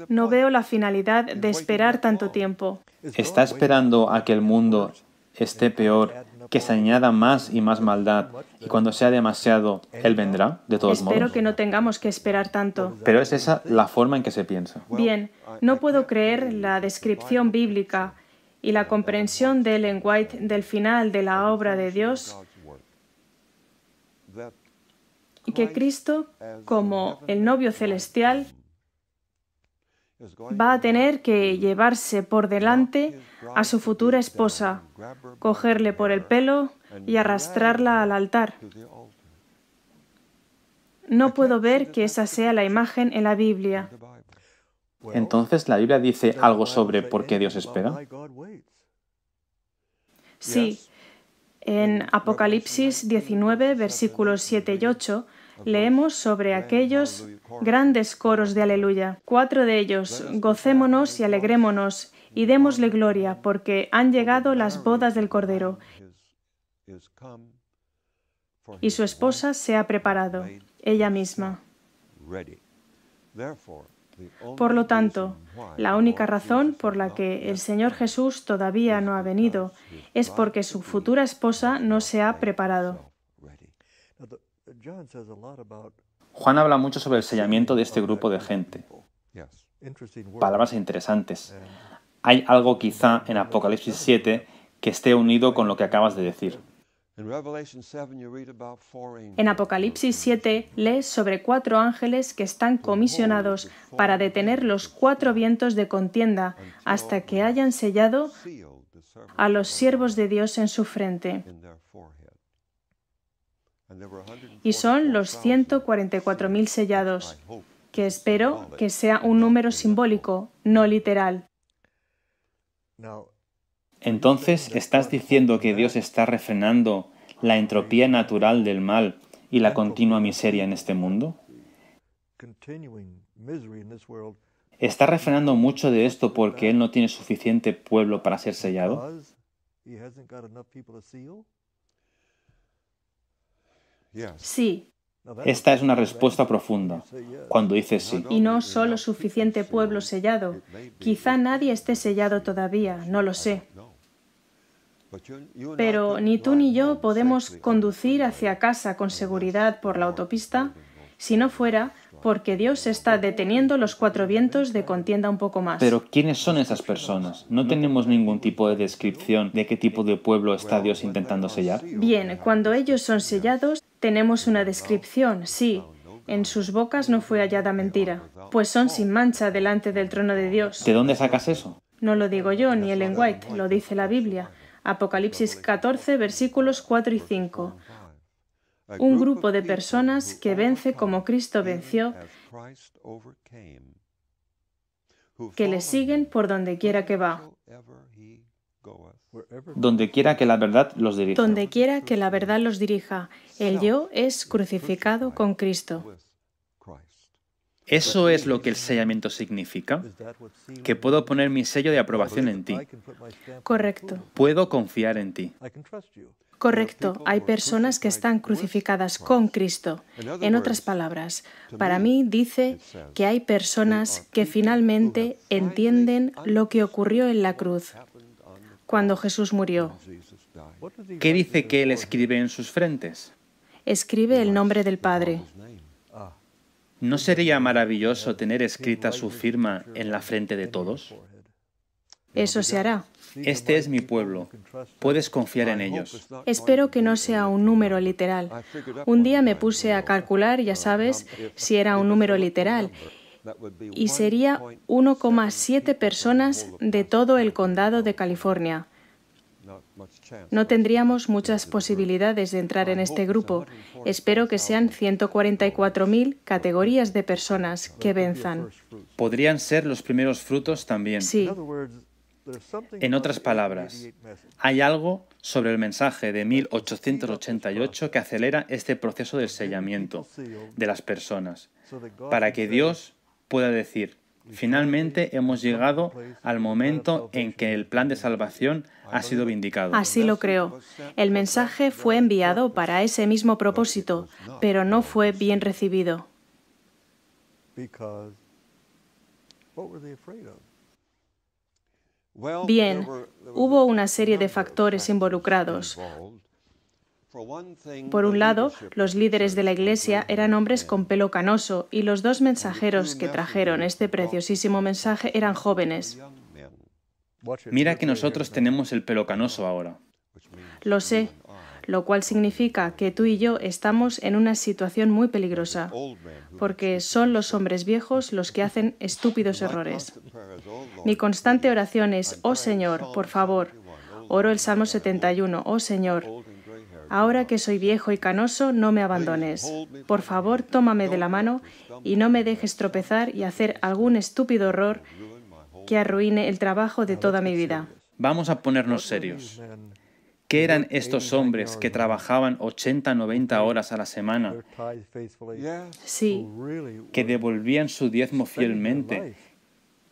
No veo la finalidad de esperar tanto tiempo. ¿Está esperando a que el mundo esté peor, que se añada más y más maldad, y cuando sea demasiado, Él vendrá, de todos modos? Espero que no tengamos que esperar tanto. Pero es esa la forma en que se piensa. Bien, no puedo creer la descripción bíblica y la comprensión de Ellen White del final de la obra de Dios, y que Cristo, como el novio celestial, va a tener que llevarse por delante a su futura esposa, cogerle por el pelo y arrastrarla al altar. No puedo ver que esa sea la imagen en la Biblia. Entonces, ¿la Biblia dice algo sobre por qué Dios espera? Sí, en Apocalipsis 19, versículos 7 y 8, leemos sobre aquellos grandes coros de aleluya. 4 de ellos: gocémonos y alegrémonos y démosle gloria, porque han llegado las bodas del Cordero, y su esposa se ha preparado, ella misma. Por lo tanto, la única razón por la que el Señor Jesús todavía no ha venido es porque su futura esposa no se ha preparado. Juan habla mucho sobre el sellamiento de este grupo de gente. Palabras interesantes. Hay algo quizá en Apocalipsis 7 que esté unido con lo que acabas de decir. En Apocalipsis 7 lees sobre 4 ángeles que están comisionados para detener los 4 vientos de contienda hasta que hayan sellado a los siervos de Dios en su frente. Y son los 144.000 sellados, que espero que sea un número simbólico, no literal. Entonces, ¿estás diciendo que Dios está refrenando la entropía natural del mal y la continua miseria en este mundo? ¿Está refrenando mucho de esto porque Él no tiene suficiente pueblo para ser sellado? Sí, Esta es una respuesta profunda, cuando dices sí. y no solo suficiente pueblo sellado. Quizá nadie esté sellado todavía, no lo sé. Pero ni tú ni yo podemos conducir hacia casa con seguridad por la autopista si no fuera porque Dios está deteniendo los 4 vientos de contienda un poco más. Pero ¿quiénes son esas personas? No tenemos ningún tipo de descripción de qué tipo de pueblo está Dios intentando sellar. Bien, cuando ellos son sellados, tenemos una descripción, sí. En sus bocas no fue hallada mentira, pues son sin mancha delante del trono de Dios. ¿De dónde sacas eso? No lo digo yo ni Ellen White, lo dice la Biblia. Apocalipsis 14, versículos 4 y 5. Un grupo de personas que vence como Cristo venció, que le siguen por donde quiera que va. Donde quiera que la verdad los dirija. Donde quiera que la verdad los dirija. El yo es crucificado con Cristo. ¿Eso es lo que el sellamiento significa? Que puedo poner mi sello de aprobación en ti. Correcto. Puedo confiar en ti. Correcto. Hay personas que están crucificadas con Cristo. En otras palabras, para mí dice que hay personas que finalmente entienden lo que ocurrió en la cruz, cuando Jesús murió. ¿Qué dice que Él escribe en sus frentes? Escribe el nombre del Padre. ¿No sería maravilloso tener escrita su firma en la frente de todos? Eso se hará. Este es mi pueblo. Puedes confiar en ellos. Espero que no sea un número literal. Un día me puse a calcular, ya sabes, si era un número literal, y sería 1,7 personas de todo el condado de California. No tendríamos muchas posibilidades de entrar en este grupo. Espero que sean 144.000 categorías de personas que venzan. Podrían ser los primeros frutos también. Sí. En otras palabras, hay algo sobre el mensaje de 1888 que acelera este proceso del sellamiento de las personas, para que Dios pueda decir: finalmente hemos llegado al momento en que el plan de salvación ha sido vindicado. Así lo creo. El mensaje fue enviado para ese mismo propósito, pero no fue bien recibido. Bien, hubo una serie de factores involucrados. Por un lado, los líderes de la Iglesia eran hombres con pelo canoso y los dos mensajeros que trajeron este preciosísimo mensaje eran jóvenes. Mira que nosotros tenemos el pelo canoso ahora. Lo sé, lo cual significa que tú y yo estamos en una situación muy peligrosa, porque son los hombres viejos los que hacen estúpidos errores. Mi constante oración es: oh Señor, por favor, oro el Salmo 71, oh Señor, ahora que soy viejo y canoso, no me abandones. Por favor, tómame de la mano y no me dejes tropezar y hacer algún estúpido error que arruine el trabajo de toda mi vida. Vamos a ponernos serios. ¿Qué eran estos hombres que trabajaban 80-90 horas a la semana? Sí, Que devolvían su diezmo fielmente,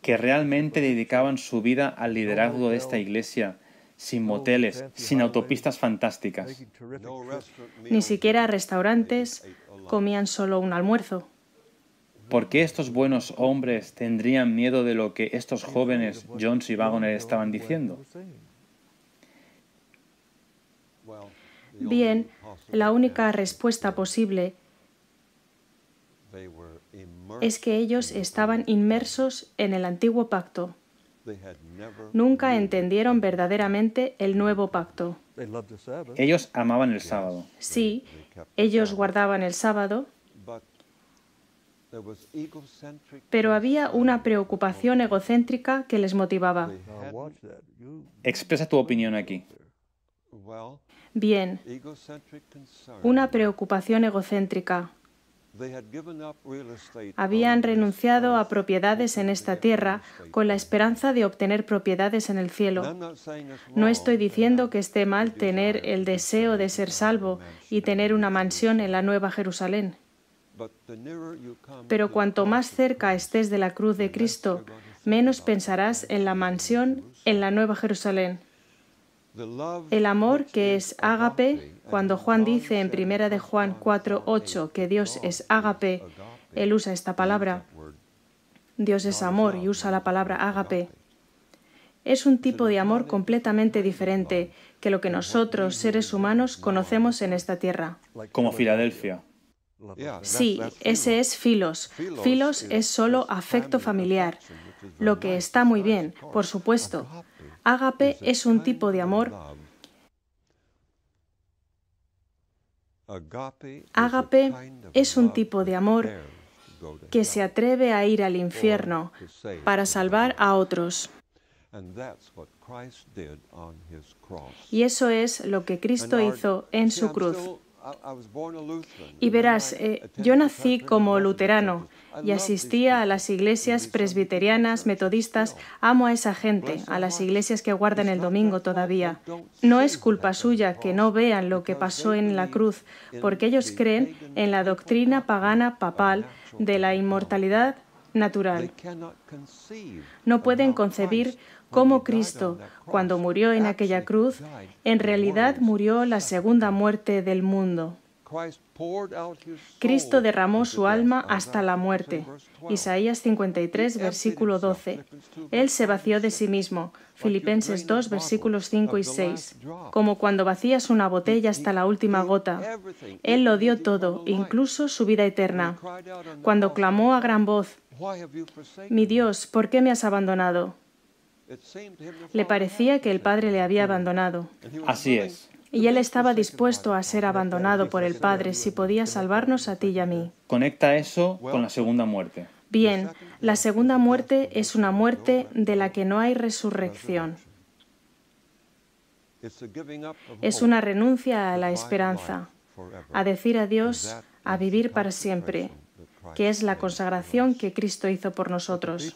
que realmente dedicaban su vida al liderazgo de esta iglesia, sin moteles, sin autopistas fantásticas. ni siquiera restaurantes, comían solo un almuerzo. ¿Por qué estos buenos hombres tendrían miedo de lo que estos jóvenes Jones y Waggoner estaban diciendo? Bien, la única respuesta posible es que ellos estaban inmersos en el antiguo pacto. Nunca entendieron verdaderamente el nuevo pacto. Ellos amaban el sábado. Sí, ellos guardaban el sábado, pero había una preocupación egocéntrica que les motivaba. Expresa tu opinión aquí. Bien, una preocupación egocéntrica. Habían renunciado a propiedades en esta tierra con la esperanza de obtener propiedades en el cielo. No estoy diciendo que esté mal tener el deseo de ser salvo y tener una mansión en la Nueva Jerusalén. Pero cuanto más cerca estés de la cruz de Cristo, menos pensarás en la mansión en la Nueva Jerusalén. El amor, que es ágape, cuando Juan dice en 1 de Juan 4:8 que Dios es ágape, él usa esta palabra. Dios es amor y usa la palabra ágape. Es un tipo de amor completamente diferente que lo que nosotros, seres humanos, conocemos en esta tierra. Como Filadelfia. Sí, ese es filos. Filos es solo afecto familiar, lo que está muy bien, por supuesto. Ágape es un tipo de amor. Ágape es un tipo de amor que se atreve a ir al infierno para salvar a otros. Y eso es lo que Cristo hizo en su cruz. Y verás, yo nací como luterano y asistía a las iglesias presbiterianas, metodistas. Amo a esa gente, a las iglesias que guardan el domingo todavía. No es culpa suya que no vean lo que pasó en la cruz, porque ellos creen en la doctrina pagana papal de la inmortalidad natural. No pueden concebir cómo Cristo, cuando murió en aquella cruz, en realidad murió la segunda muerte del mundo. Cristo derramó su alma hasta la muerte. Isaías 53, versículo 12. Él se vació de sí mismo. Filipenses 2, versículos 5 y 6. Como cuando vacías una botella hasta la última gota. Él lo dio todo, incluso su vida eterna. Cuando clamó a gran voz, «Mi Dios, ¿por qué me has abandonado?», le parecía que el Padre le había abandonado. Así es. Y él estaba dispuesto a ser abandonado por el Padre si podía salvarnos a ti y a mí. Conecta eso con la segunda muerte. Bien, la segunda muerte es una muerte de la que no hay resurrección. Es una renuncia a la esperanza, a decir adiós, a vivir para siempre, que es la consagración que Cristo hizo por nosotros.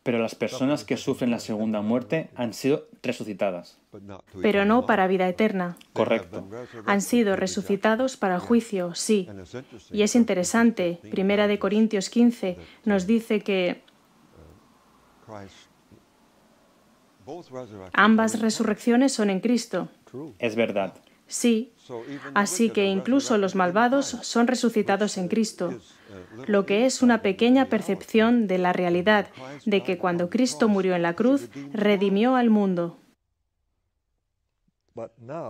Pero las personas que sufren la segunda muerte han sido resucitadas. Pero no para vida eterna. Correcto. Han sido resucitados para el juicio, sí. Y es interesante, 1 Corintios 15 nos dice que ambas resurrecciones son en Cristo. Es verdad. Sí, así que incluso los malvados son resucitados en Cristo, lo que es una pequeña percepción de la realidad de que cuando Cristo murió en la cruz, redimió al mundo.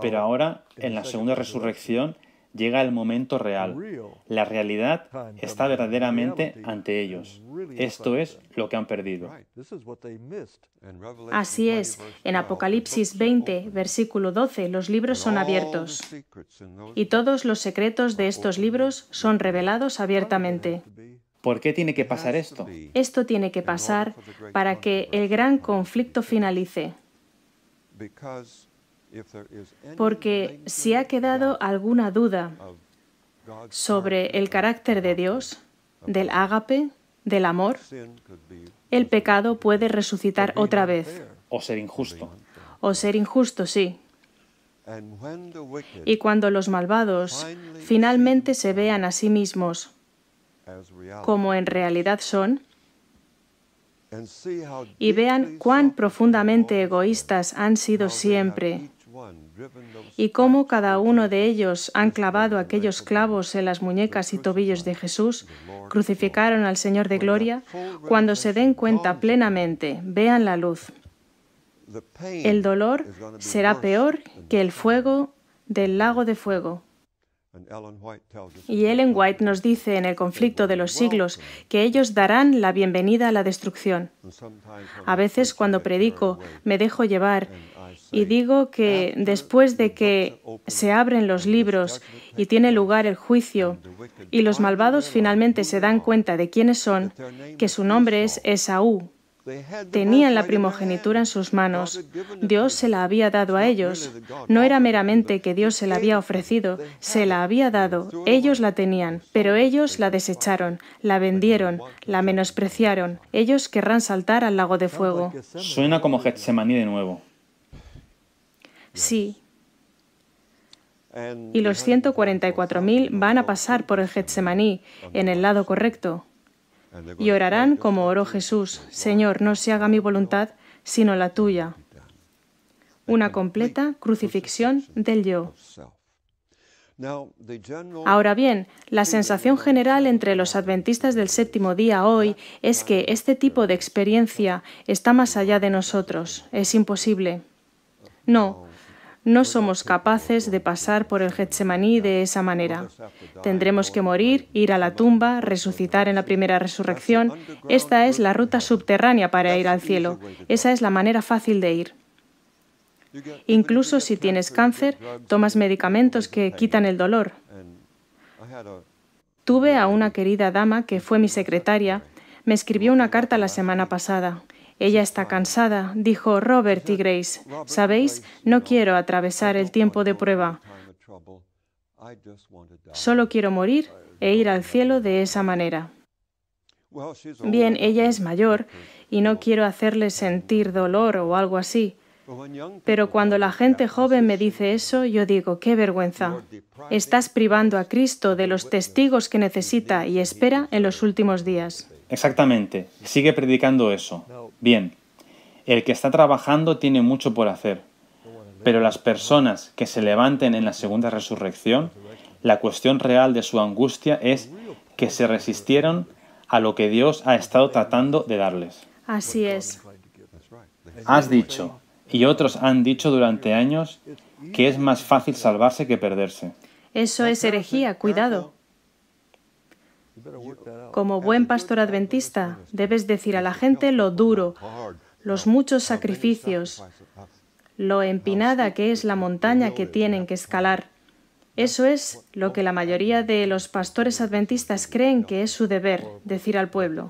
Pero ahora, en la segunda resurrección, llega el momento real. La realidad está verdaderamente ante ellos. Esto es lo que han perdido. Así es, en Apocalipsis 20, versículo 12, los libros son abiertos. Y todos los secretos de estos libros son revelados abiertamente. ¿Por qué tiene que pasar esto? Esto tiene que pasar para que el gran conflicto finalice. Porque si ha quedado alguna duda sobre el carácter de Dios, del ágape, del amor, el pecado puede resucitar otra vez. O ser injusto. O ser injusto, sí. Y cuando los malvados finalmente se vean a sí mismos como en realidad son, y vean cuán profundamente egoístas han sido siempre, y cómo cada uno de ellos han clavado aquellos clavos en las muñecas y tobillos de Jesús, crucificaron al Señor de Gloria, cuando se den cuenta plenamente, vean la luz. El dolor será peor que el fuego del lago de fuego. Y Ellen White nos dice en El conflicto de los siglos que ellos darán la bienvenida a la destrucción. A veces cuando predico me dejo llevar y digo que después de que se abren los libros y tiene lugar el juicio y los malvados finalmente se dan cuenta de quiénes son, que su nombre es Esaú, tenían la primogenitura en sus manos. Dios se la había dado a ellos. No era meramente que Dios se la había ofrecido, se la había dado. Ellos la tenían, pero ellos la desecharon, la vendieron, la menospreciaron. Ellos querrán saltar al lago de fuego. Suena como Getsemaní de nuevo. Sí. Y los 144.000 van a pasar por el Getsemaní, en el lado correcto. Y orarán como oró Jesús: Señor, no se haga mi voluntad, sino la tuya. Una completa crucifixión del yo. Ahora bien, la sensación general entre los adventistas del séptimo día hoy es que este tipo de experiencia está más allá de nosotros. Es imposible. No somos capaces de pasar por el Getsemaní de esa manera. Tendremos que morir, ir a la tumba, resucitar en la primera resurrección. Esta es la ruta subterránea para ir al cielo. Esa es la manera fácil de ir. Incluso si tienes cáncer, tomas medicamentos que quitan el dolor. Tuve a una querida dama que fue mi secretaria, me escribió una carta la semana pasada. Ella está cansada, dijo Robert y Grace. ¿Sabéis? No quiero atravesar el tiempo de prueba. Solo quiero morir e ir al cielo de esa manera. Bien, ella es mayor y no quiero hacerle sentir dolor o algo así. Pero cuando la gente joven me dice eso, yo digo, ¡qué vergüenza! Estás privando a Cristo de los testigos que necesita y espera en los últimos días. Exactamente. Sigue predicando eso. Bien. El que está trabajando tiene mucho por hacer. Pero las personas que se levanten en la segunda resurrección, la cuestión real de su angustia es que se resistieron a lo que Dios ha estado tratando de darles. Así es. Has dicho, y otros han dicho durante años, que es más fácil salvarse que perderse. Eso es herejía, cuidado. Como buen pastor adventista, debes decir a la gente lo duro, los muchos sacrificios, lo empinada que es la montaña que tienen que escalar. Eso es lo que la mayoría de los pastores adventistas creen que es su deber, decir al pueblo.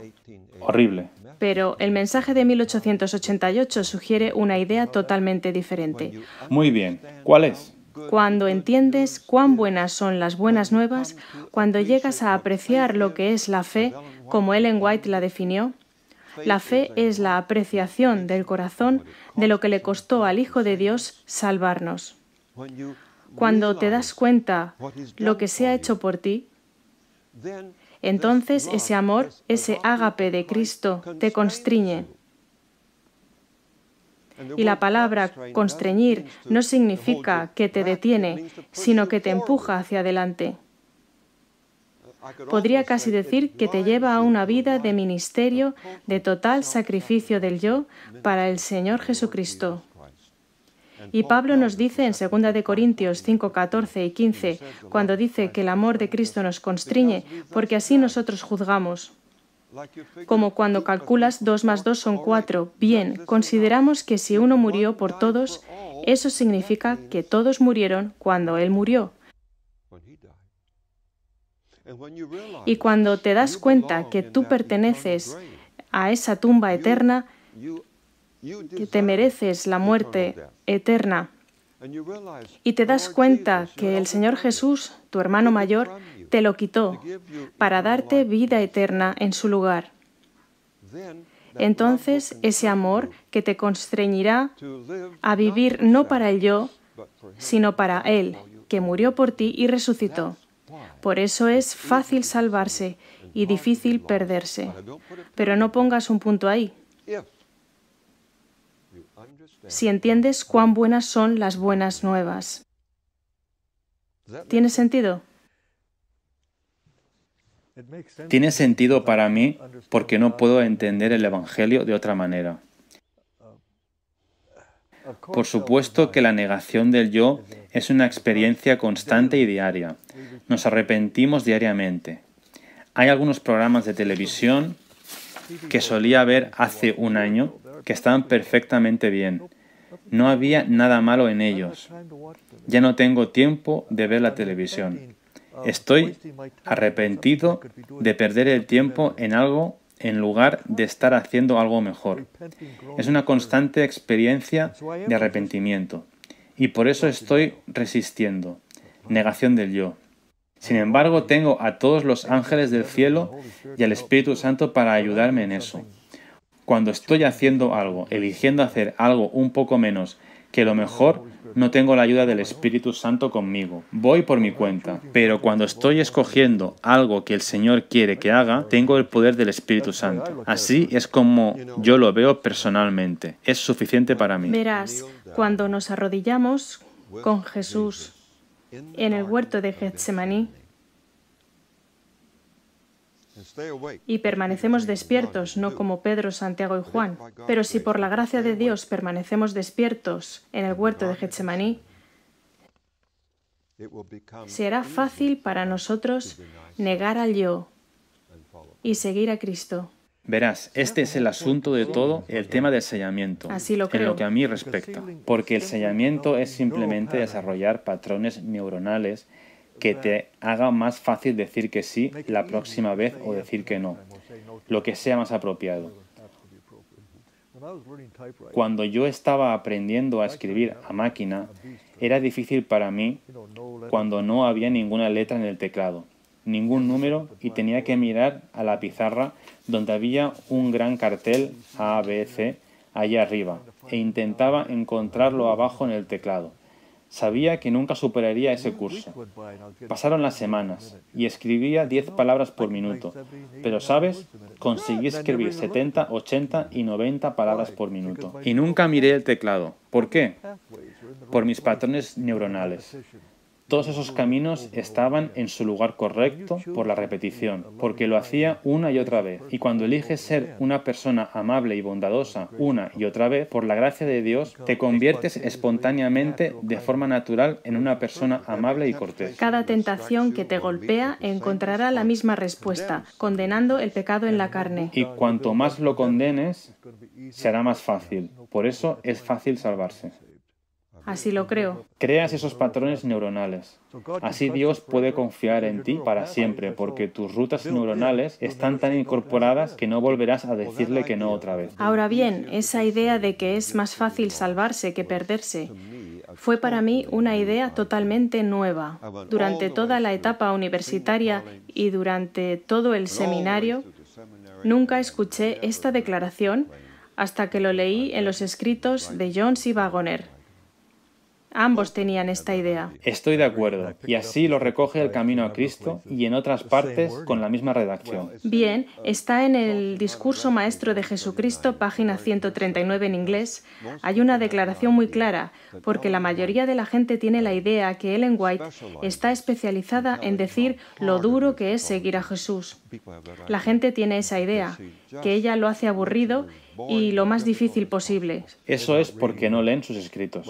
Horrible. Pero el mensaje de 1888 sugiere una idea totalmente diferente. Muy bien. ¿Cuál es? Cuando entiendes cuán buenas son las buenas nuevas, cuando llegas a apreciar lo que es la fe, como Ellen White la definió, la fe es la apreciación del corazón de lo que le costó al Hijo de Dios salvarnos. Cuando te das cuenta lo que se ha hecho por ti, entonces ese amor, ese ágape de Cristo te constriñe. Y la palabra constreñir no significa que te detiene, sino que te empuja hacia adelante. Podría casi decir que te lleva a una vida de ministerio, de total sacrificio del yo para el Señor Jesucristo. Y Pablo nos dice en 2 de Corintios 5, 14 y 15, cuando dice que el amor de Cristo nos constriñe, porque así nosotros juzgamos. Como cuando calculas 2 más 2 son 4. Bien, consideramos que si uno murió por todos, eso significa que todos murieron cuando Él murió. Y cuando te das cuenta que tú perteneces a esa tumba eterna, que te mereces la muerte eterna, y te das cuenta que el Señor Jesús, tu hermano mayor, te lo quitó para darte vida eterna en su lugar. Entonces, ese amor que te constreñirá a vivir no para el yo, sino para Él, que murió por ti y resucitó. Por eso es fácil salvarse y difícil perderse. Pero no pongas un punto ahí. Si entiendes cuán buenas son las buenas nuevas. ¿Tiene sentido? Tiene sentido para mí porque no puedo entender el Evangelio de otra manera. Por supuesto que la negación del yo es una experiencia constante y diaria. Nos arrepentimos diariamente. Hay algunos programas de televisión que solía ver hace un año que estaban perfectamente bien. No había nada malo en ellos. Ya no tengo tiempo de ver la televisión. Estoy arrepentido de perder el tiempo en algo en lugar de estar haciendo algo mejor. Es una constante experiencia de arrepentimiento. Y por eso estoy resistiendo. Negación del yo. Sin embargo, tengo a todos los ángeles del cielo y al Espíritu Santo para ayudarme en eso. Cuando estoy haciendo algo, eligiendo hacer algo un poco menos que lo mejor, no tengo la ayuda del Espíritu Santo conmigo. Voy por mi cuenta. Pero cuando estoy escogiendo algo que el Señor quiere que haga, tengo el poder del Espíritu Santo. Así es como yo lo veo personalmente. Es suficiente para mí. Verás, cuando nos arrodillamos con Jesús en el huerto de Getsemaní y permanecemos despiertos, no como Pedro, Santiago y Juan, pero si por la gracia de Dios permanecemos despiertos en el huerto de Getsemaní, será fácil para nosotros negar al yo y seguir a Cristo. Verás, este es el asunto de todo, el tema del sellamiento, Así lo creo. en lo que a mí respecta, porque el sellamiento es simplemente desarrollar patrones neuronales que te haga más fácil decir que sí la próxima vez o decir que no, lo que sea más apropiado. Cuando yo estaba aprendiendo a escribir a máquina, era difícil para mí cuando no había ninguna letra en el teclado, ningún número, y tenía que mirar a la pizarra donde había un gran cartel A, B, C allá arriba, e intentaba encontrarlo abajo en el teclado. Sabía que nunca superaría ese curso. Pasaron las semanas y escribía 10 palabras por minuto. Pero, ¿sabes? Conseguí escribir 70, 80 y 90 palabras por minuto. Y nunca miré el teclado. ¿Por qué? Por mis patrones neuronales. Todos esos caminos estaban en su lugar correcto por la repetición, porque lo hacía una y otra vez. Y cuando eliges ser una persona amable y bondadosa una y otra vez, por la gracia de Dios, te conviertes espontáneamente, de forma natural, en una persona amable y cortés. Cada tentación que te golpea encontrará la misma respuesta, condenando el pecado en la carne. Y cuanto más lo condenes, será más fácil. Por eso es fácil salvarse. Así lo creo. Creas esos patrones neuronales. Así Dios puede confiar en ti para siempre, porque tus rutas neuronales están tan incorporadas que no volverás a decirle que no otra vez. Ahora bien, esa idea de que es más fácil salvarse que perderse fue para mí una idea totalmente nueva. Durante toda la etapa universitaria y durante todo el seminario, nunca escuché esta declaración hasta que lo leí en los escritos de Jones y Wagoner. Ambos tenían esta idea. Estoy de acuerdo, y así lo recoge El Camino a Cristo y en otras partes con la misma redacción. Bien, está en el Discurso Maestro de Jesucristo, página 139 en inglés. Hay una declaración muy clara, porque la mayoría de la gente tiene la idea que Ellen White está especializada en decir lo duro que es seguir a Jesús. La gente tiene esa idea, que ella lo hace aburrido y lo más difícil posible. Eso es porque no leen sus escritos.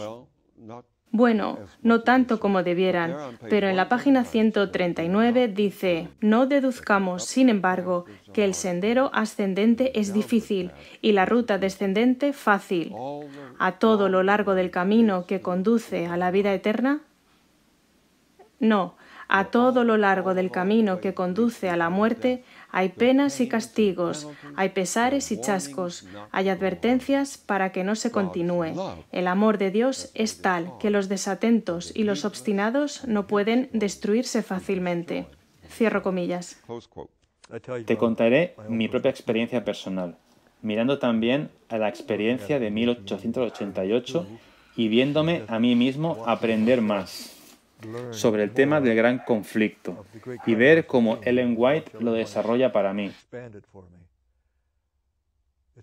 Bueno, no tanto como debieran, pero en la página 139 dice: no deduzcamos, sin embargo, que el sendero ascendente es difícil y la ruta descendente fácil. ¿A todo lo largo del camino que conduce a la vida eterna? No, a todo lo largo del camino que conduce a la muerte hay penas y castigos, hay pesares y chascos, hay advertencias para que no se continúe. El amor de Dios es tal que los desatentos y los obstinados no pueden destruirse fácilmente. Cierro comillas. Te contaré mi propia experiencia personal, mirando también a la experiencia de 1888 y viéndome a mí mismo aprender más sobre el tema del gran conflicto y ver cómo Ellen White lo desarrolla para mí.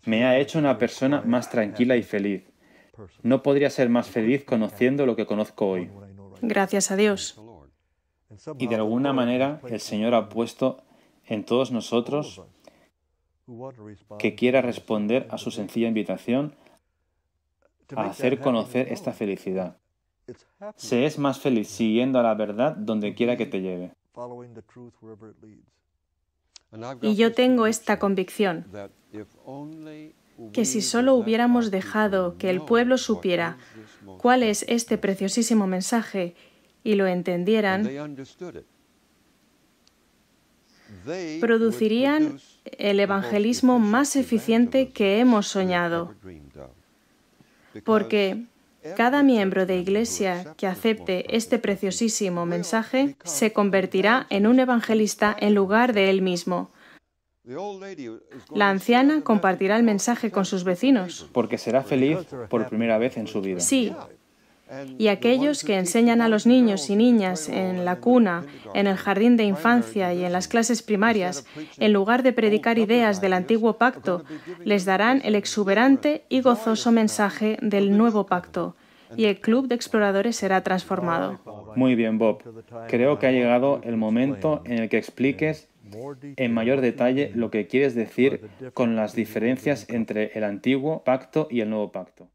Me ha hecho una persona más tranquila y feliz. No podría ser más feliz conociendo lo que conozco hoy. Gracias a Dios. Y de alguna manera el Señor ha puesto en todos nosotros que quiera responder a su sencilla invitación a hacer conocer esta felicidad. Se es más feliz siguiendo a la verdad donde quiera que te lleve. Y yo tengo esta convicción, que si solo hubiéramos dejado que el pueblo supiera cuál es este preciosísimo mensaje y lo entendieran, producirían el evangelismo más eficiente que hemos soñado. Porque cada miembro de Iglesia que acepte este preciosísimo mensaje se convertirá en un evangelista en lugar de él mismo. La anciana compartirá el mensaje con sus vecinos. Porque será feliz por primera vez en su vida. Sí. Y aquellos que enseñan a los niños y niñas en la cuna, en el jardín de infancia y en las clases primarias, en lugar de predicar ideas del antiguo pacto, les darán el exuberante y gozoso mensaje del nuevo pacto, y el club de exploradores será transformado. Muy bien, Bob. Creo que ha llegado el momento en el que expliques en mayor detalle lo que quieres decir con las diferencias entre el antiguo pacto y el nuevo pacto.